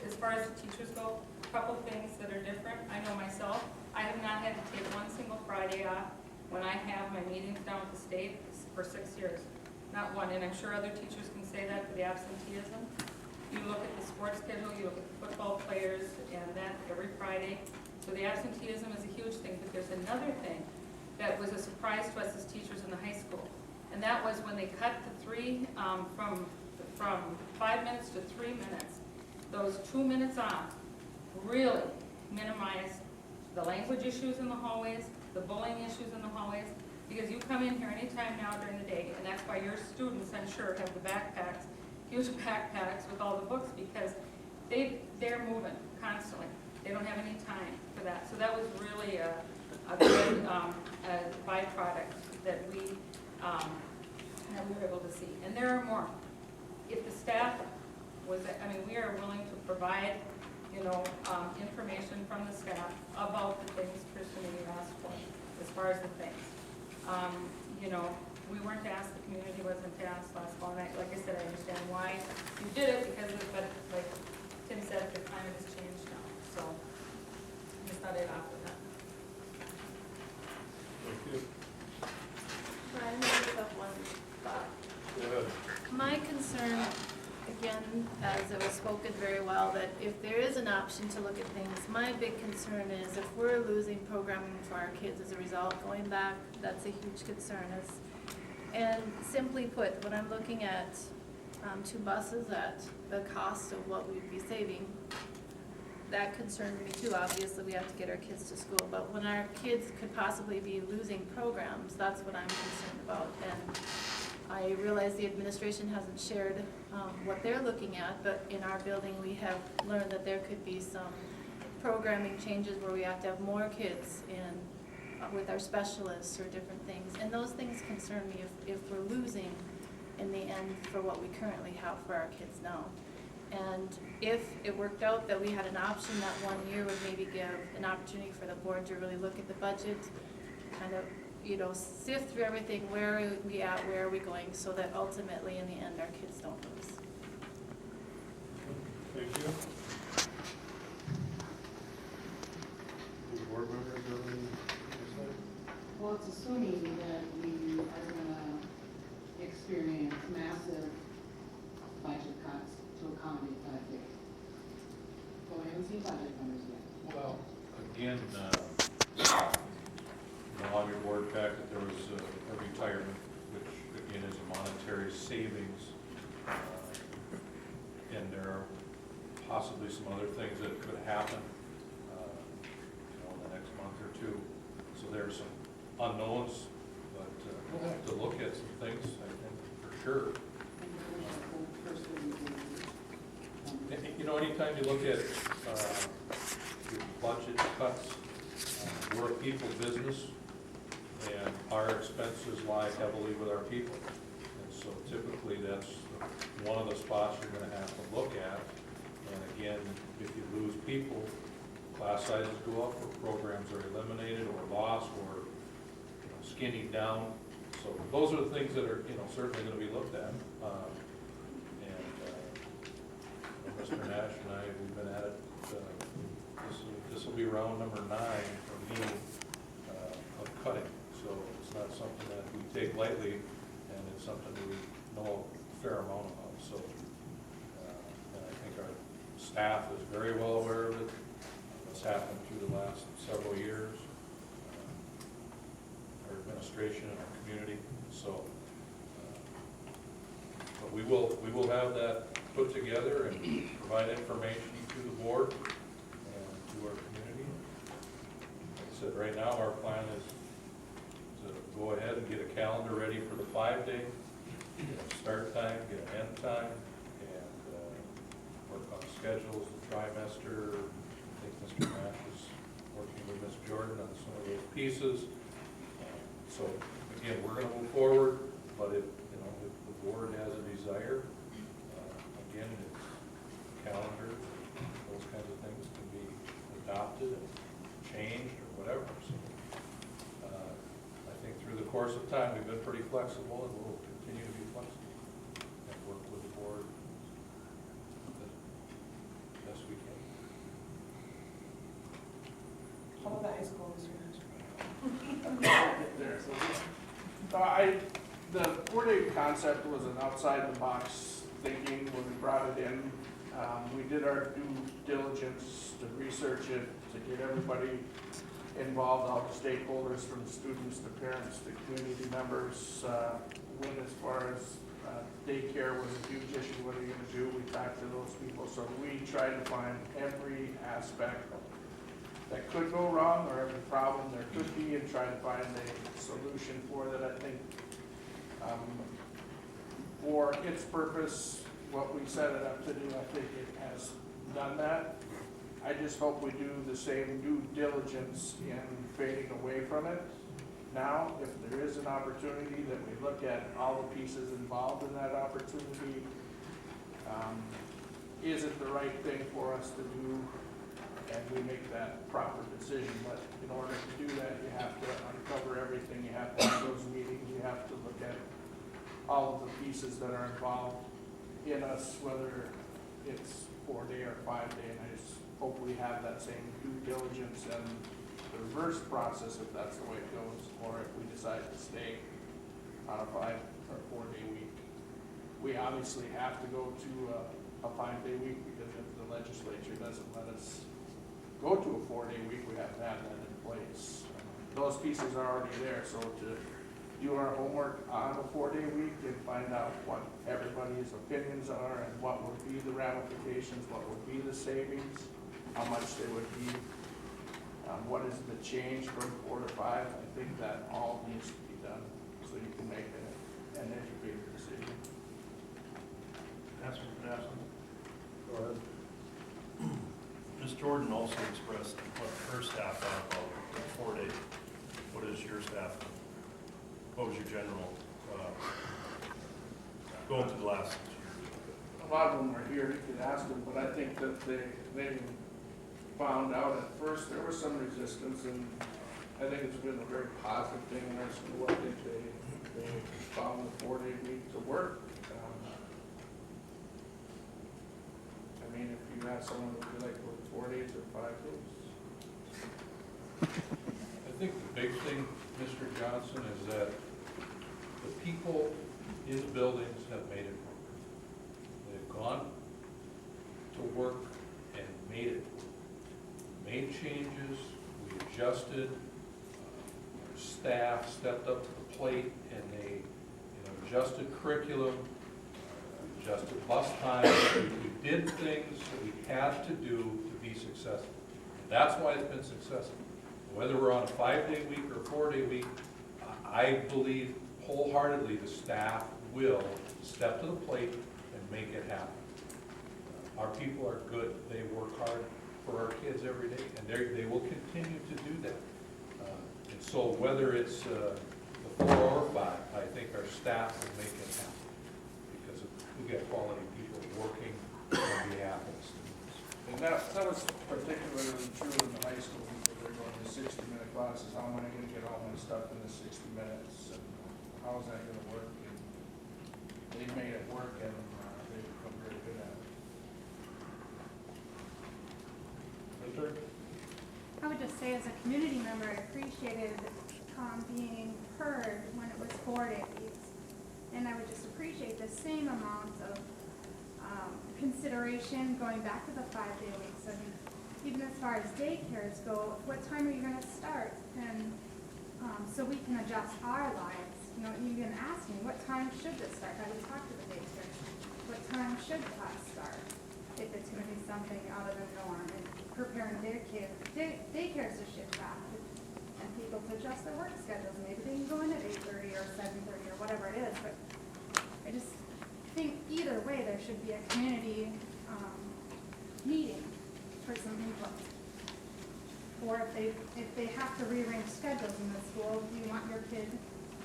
as far as the teachers go, a couple things that are different. I know myself, I have not had to take one single Friday off when I have my meetings down at the state for 6 years. Not one, and I'm sure other teachers can say that for the absenteeism. You look at the sports schedule, you look at the football players, and that every Friday. So the absenteeism is a huge thing, but there's another thing that was a surprise to us as teachers in the high school. And that was when they cut the from 5 minutes to 3 minutes. Those 2 minutes off really minimized the language issues in the hallways, the bullying issues in the hallways, because you come in here anytime now during the day, and that's why your students, I'm sure, have the backpacks, huge backpacks with all the books, because they're moving constantly. They don't have any time for that. So that was really a good byproduct that we were able to see. And there are more. If the staff we are willing to provide, information from the staff about the things Kristen and you asked for, as far as the things. We weren't asked, the community wasn't asked last fall, and like I said, I understand why you did it, but like Tim said, the climate has changed now, so I just thought I'd offer that. Thank you. Brian, I just have one thought. Go ahead. My concern, again, as it was spoken very well, that if there is an option to look at things, my big concern is if we're losing programming for our kids as a result, going back, that's a huge concern. And simply put, when I'm looking at 2 buses at the cost of what we'd be saving, that concerns me too. Obviously, we have to get our kids to school, but when our kids could possibly be losing programs, that's what I'm concerned about. And I realize the administration hasn't shared what they're looking at, but in our building, we have learned that there could be some programming changes where we have to have more kids in with our specialists or different things. And those things concern me if we're losing in the end for what we currently have for our kids now. And if it worked out that we had an option that 1 year would maybe give an opportunity for the board to really look at the budget, kind of, you know, sift through everything, where are we at, where are we going, so that ultimately in the end our kids don't lose. Thank you. Any board members have any insight? Well, it's assuming that we are gonna experience massive budget cuts to accommodate that date. But we haven't seen budget numbers yet. Well, again, on your board packet, there was a retirement, which again is a monetary savings. And there are possibly some other things that could happen, in the next month or two. So there are some unknowns, but we'll have to look at some things, I think, for sure. You know, anytime you look at your budget cuts, we're a people business, and our expenses lie heavily with our people. And so typically that's one of the spots you're going to have to look at. And again, if you lose people, class sizes go up, or programs are eliminated or lost, or skinny down. So those are the things that are certainly going to be looked at. Mr. Nash and I, we've been at it. This will be round number 9 for me of cutting. So it's not something that we take lightly, and it's something we know a fair amount about. So, and I think our staff is very well aware of it. What's happened through the last several years, our administration and our community. So, but we will have that put together and provide information to the board and to our community. Like I said, right now our plan is to go ahead and get a calendar ready for the 5-day, get a start time, get an end time, and work on schedules, the trimester. I think Mr. Nash is working with Ms. Jordan on some of those pieces. So again, we're going to move forward, but if the board has a desire, again, it's calendar, those kinds of things can be adopted and changed or whatever. So I think through the course of time, we've been pretty flexible, and we'll continue to be flexible and work with the board as best we can. How about the high school, Mr. The 4-day concept was an outside-the-box thinking when we brought it in. We did our due diligence to research it, to get everybody involved, all the stakeholders, from students to parents to community members. When as far as daycare was a huge issue, what are you going to do? We talked to those people. So we tried to find every aspect that could go wrong, or every problem there could be, and try to find a solution for that. I think for its purpose, what we set it up to do, I think it has done that. I just hope we do the same due diligence in fading away from it. Now, if there is an opportunity, that we look at all the pieces involved in that opportunity. Is it the right thing for us to do? And we make that proper decision. But in order to do that, you have to uncover everything. You have to have those meetings. You have to look at all of the pieces that are involved in us, whether it's 4-day or 5-day. And I just hope we have that same due diligence and the reverse process, if that's the way it goes, or if we decide to stay on a 5 or 4-day week. We obviously have to go to a 5-day week, because if the legislature doesn't let us go to a 4-day week, we have to have that in place. Those pieces are already there, so to do our homework on a 4-day week and find out what everybody's opinions are and what would be the ramifications, what would be the savings, how much they would be. What is the change from 4 to 5? I think that all needs to be done so you can make an educated decision. Councilman Knappman? Go ahead. Ms. Jordan also expressed what her staff thought about the 4 days. What is your staff? What was your general, going to the last year? A lot of them are here, you could ask them, but I think that they found out at first there was some resistance, and I think it's been a very positive thing in our school. I think they found the 4-day week to work. I mean, if you have someone who would like to work 4 days or 5 days. I think the big thing, Mr. Johnson, is that the people in the buildings have made it work. They've gone to work and made it work. Made changes, we adjusted, our staff stepped up to the plate, and they adjusted curriculum, adjusted bus times. We did things that we had to do to be successful. And that's why it's been successful. Whether we're on a 5-day week or a 4-day week, I believe wholeheartedly the staff will step to the plate and make it happen. Our people are good. They work hard for our kids every day, and they will continue to do that. And so whether it's the 4 or 5, I think our staff will make it happen, because we get quality people working on behalf of the students. And that was particularly true in the high school, because they're going to 60-minute classes. How am I going to get all my stuff in the 60 minutes? And how is that going to work? And they've made it work, and they've become very good at it. I would just say, as a community member, I appreciated being heard when it was 4-day weeks. And I would just appreciate the same amount of consideration going back to the 5-day weeks. I mean, even as far as daycares go, what time are you going to start? And so we can adjust our lives. You know, you can ask me, what time should this start? I would talk to the daycares. What time should class start? If it's going to be something out of the norm, and preparing daycares to shift back, and people to adjust their work schedules. Maybe they can go in at 8:30 or 7:30 or whatever it is. But I just think either way there should be a community meeting for some input. Or if they have to rearrange schedules in the school, do you want your kid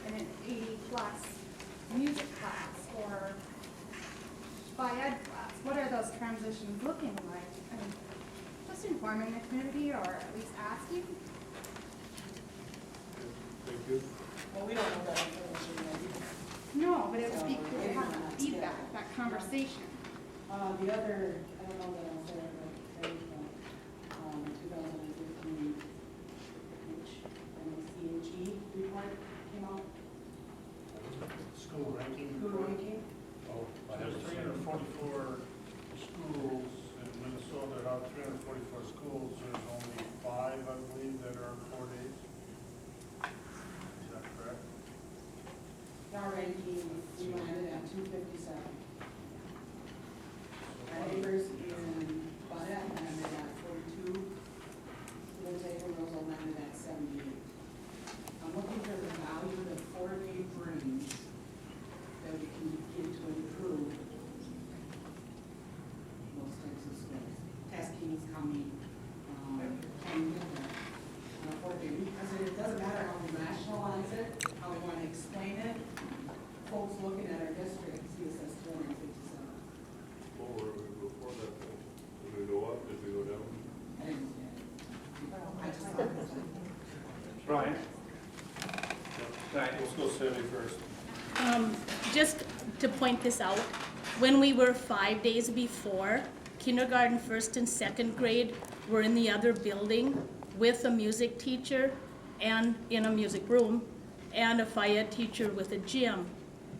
in an 80+ music class or bi-ed class? What are those transitions looking like? And just informing the community, or at least asking. Thank you. Well, we don't know that information yet either. No, but it would be good to have that feedback, that conversation. The other, I don't know that I'll say it, but 2015 MCHE report came out. School ranking. School ranking. Oh, there's 344 schools in Minnesota. Out of 344 schools, there's only 5, I believe, that are 4 days. Is that correct? Our ranking, we landed at 257. Our neighbors in Buda landed at 42. Windsor Rosal landed at 78. I'm looking for the value that 4-day brings that we can begin to improve those types of schools. Testing is coming, can get that on a 4-day week, because it doesn't matter how we rationalize it, how we want to explain it. Folks looking at our district see us as 257. What were we before that? Did we go up? Did we go down? I just thought it was Brian? Let's go Sandy first. Just to point this out, when we were 5 days before, kindergarten, 1st and 2nd grade were in the other building with a music teacher and in a music room, and a phy-ed teacher with a gym.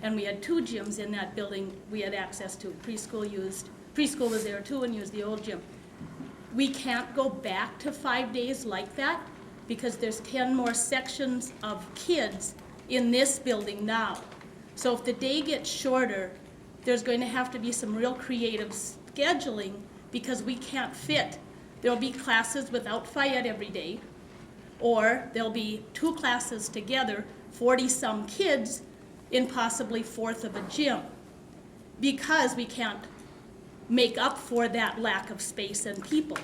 And we had 2 gyms in that building we had access to. Preschool was there too and used the old gym. We can't go back to 5 days like that because there's 10 more sections of kids in this building now. So if the day gets shorter, there's going to have to be some real creative scheduling because we can't fit there'll be classes without Fayette every day, or there'll be 2 classes together, 40-some kids in possibly 1/4 of a gym, because we can't make up for that lack of space and people.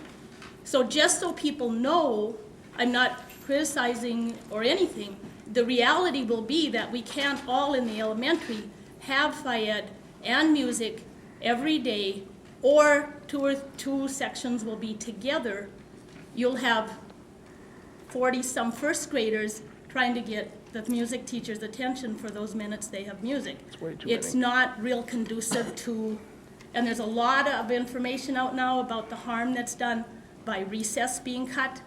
So just so people know, I'm not criticizing or anything, the reality will be that we can't all in the elementary have Fayette and music every day, or 2 sections will be together. You'll have 40-some first graders trying to get the music teacher's attention for those minutes they have music. It's not real conducive to, and there's a lot of information out now about the harm that's done by recess being cut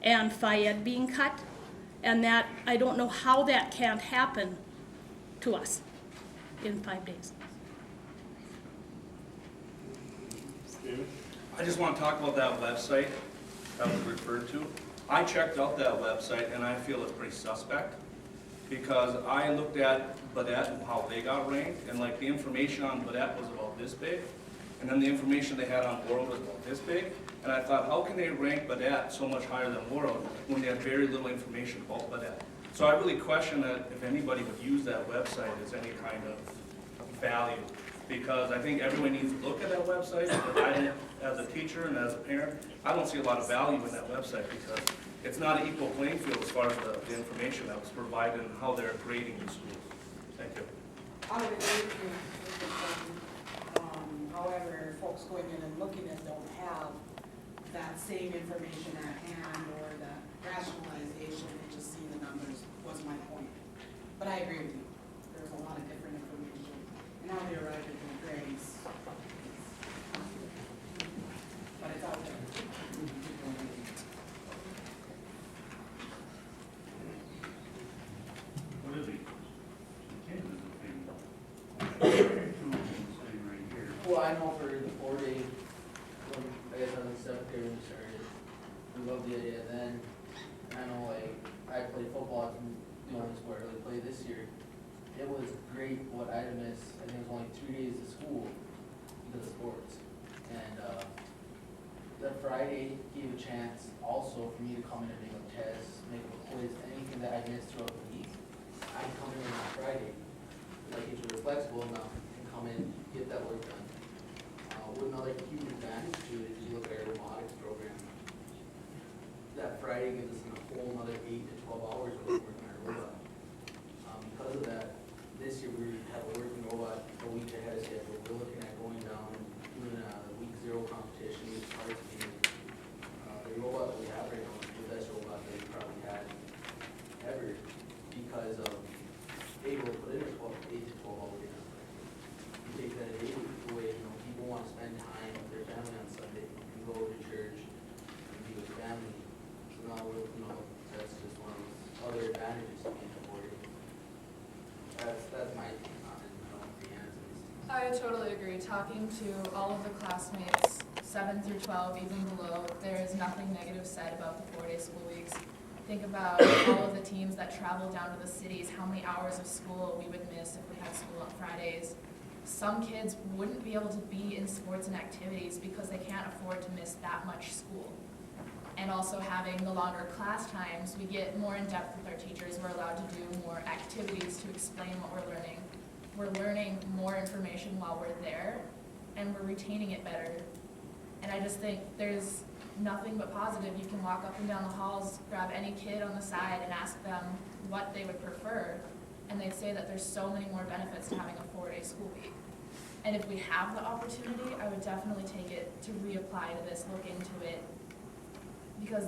and Fayette being cut, and that, I don't know how that can't happen to us in 5 days. I just want to talk about that website that was referred to. I checked out that website and I feel it's pretty suspect, because I looked at Baudette and how they got ranked, and like the information on Baudette was about this big, and then the information they had on World was about this big, and I thought, how can they rank Baudette so much higher than World when they have very little information about Baudette? So I really question that if anybody would use that website as any kind of value, because I think everyone needs to look at that website, but I don't, as a teacher and as a parent, I don't see a lot of value in that website, because it's not an equal playing field as far as the information that was provided and how they're grading the schools. Thank you. I would agree with you. However, folks going in and looking at don't have that same information at hand or that rationalization, they just see the numbers, was my point. But I agree with you. There's a lot of different information. And how they arrive at their grades. But it's out there. What is it? Kansas is big. Well, I know for the 4-day, when I guess I was in 7th grade when we started, we loved the idea then. I know, like, I played football, it's the only sport I really played this year. It was great what I missed. I think it was only 2 days of school because of sports. And that Friday gave a chance also for me to come in and make a test, make a quiz, anything that I missed throughout the week. I can come in on Friday, like if you're flexible enough, and come in, get that work done. With another huge advantage to it, if you look at our robotics program, that Friday gives us a whole another 8 to 12 hours of working on our robot. Because of that, this year we have a working robot a week ahead of schedule. We're looking at going down and doing a week 0 competition with parts being the robot that we have right now is the best robot that we probably had ever, because of able to put in a 8 to 12 hour day. You take that 8 weeks away, you know, people want to spend time with their family on Sunday, and go to church and be with family. So now we're, you know, that's just one of those other advantages of being supported. That's my take on it. I don't know if the answer is. I totally agree. Talking to all of the classmates, 7 through 12, even below, there is nothing negative said about the 4-day school weeks. Think about all of the teams that travel down to the cities, how many hours of school we would miss if we had school on Fridays. Some kids wouldn't be able to be in sports and activities because they can't afford to miss that much school. And also having the longer class times, we get more in depth with our teachers. We're allowed to do more activities to explain what we're learning. We're learning more information while we're there, and we're retaining it better. And I just think there's nothing but positive. You can walk up and down the halls, grab any kid on the side and ask them what they would prefer, and they'd say that there's so many more benefits to having a 4-day school week. And if we have the opportunity, I would definitely take it to reapply to this, look into it, because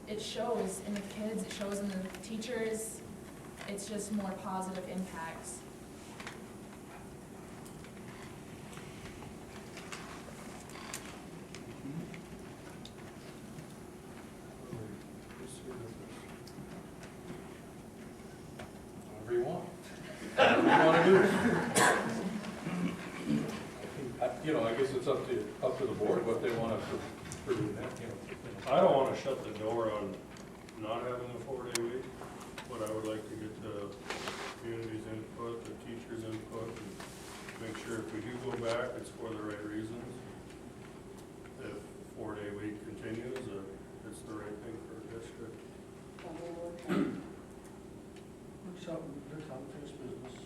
it shows in the kids, it shows in the teachers, it's just more positive impacts. Whatever you want. Whatever you want to do. You know, I guess it's up to the board what they want to pursue that, you know. I don't want to shut the door on not having a 4-day week, but I would like to get the community's input, the teachers' input, and make sure if we do go back, it's for the right reasons. If 4-day week continues, it's the right thing for the district. There's unfinished business.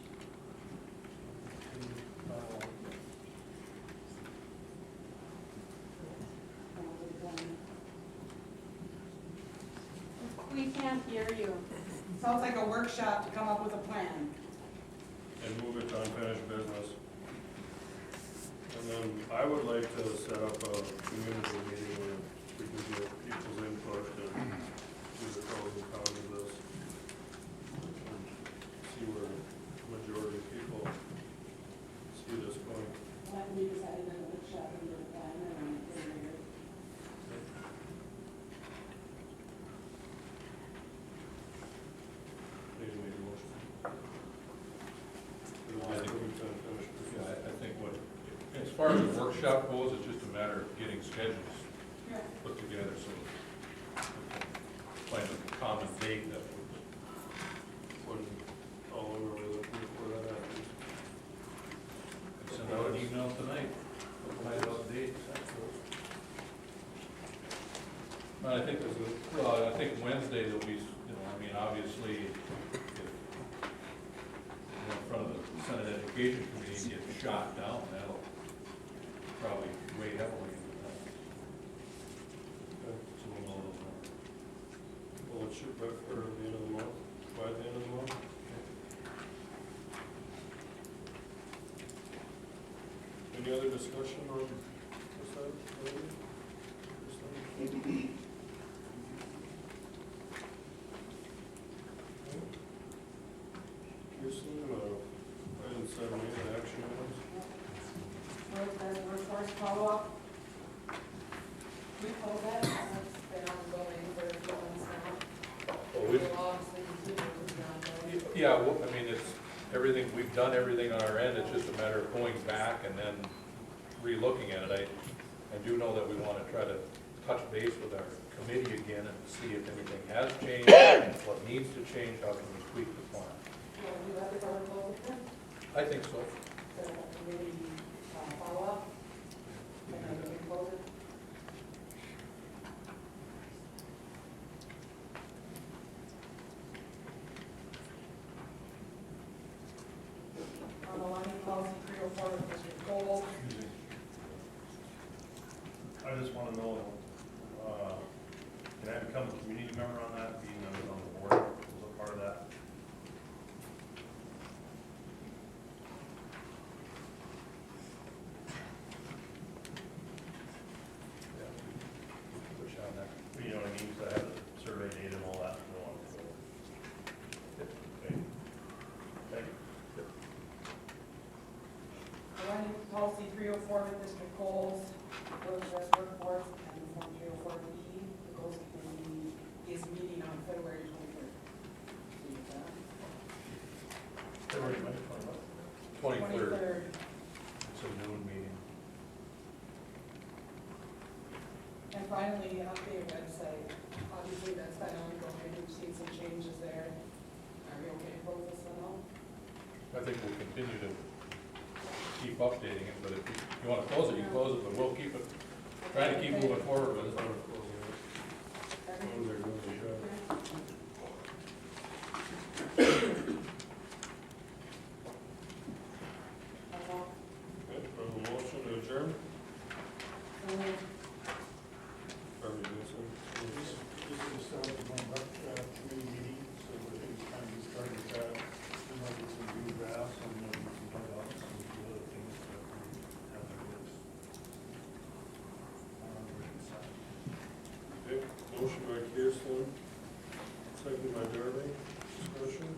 We can't hear you. Sounds like a workshop to come up with a plan. And move it to unfinished business. And then I would like to set up a community meeting where we can get people's input and do the pros and cons of this. And see where majority of people see this going. That can be decided in a workshop and get a plan and then Need to make a motion. I think as far as the workshop goes, it's just a matter of getting schedules put together, so find a common date that would. When all over we're looking for that happens. Send out an email tonight, find out dates. I think I think Wednesday there'll be, obviously, if in front of the Senate Education Committee gets shot down, that'll probably weigh heavily into that. So we'll know those numbers. Well, let's shoot back for the end of the month, by the end of the month. Any other discussion on this item? Kirsten, item 7A, action items. workforce follow-up. We call that, that's been ongoing for a few months now. We'll obviously continue to be ongoing. Yeah, well, it's everything, we've done everything on our end, it's just a matter of going back and then re-looking at it. I do know that we want to try to touch base with our committee again and see if anything has changed, what needs to change, how can we tweak the plan. You have to go and close it then? I think so. So maybe follow-up, and then we can close it. On the line, policy 304 with Mr. Cole. I just want to know, can I become a community member on that, being on the board, was a part of that? Push on that. You know what I mean, so I have the survey data and all that, and so on, so. Okay. Thank you. Aligning policy 304 with Mr. Cole's village dress workforce and form 304B, the goals committee is meeting on February 23rd. February 23rd. It's a noon meeting. And finally, update website. Obviously, that's been ongoing. We've seen some changes there. Are we okay to close this one out? I think we'll continue to keep updating it, but if you want to close it, you close it, but we'll keep it, try to keep moving forward with it. Okay, from a motion to adjourn? Probably do so. This is the start of one committee meeting, so we're going to kind of get started with that. There might be some new graphs and maybe some highlights and some other things that we have in the works. Okay, motion by Kirsten, second by Darby, discussion.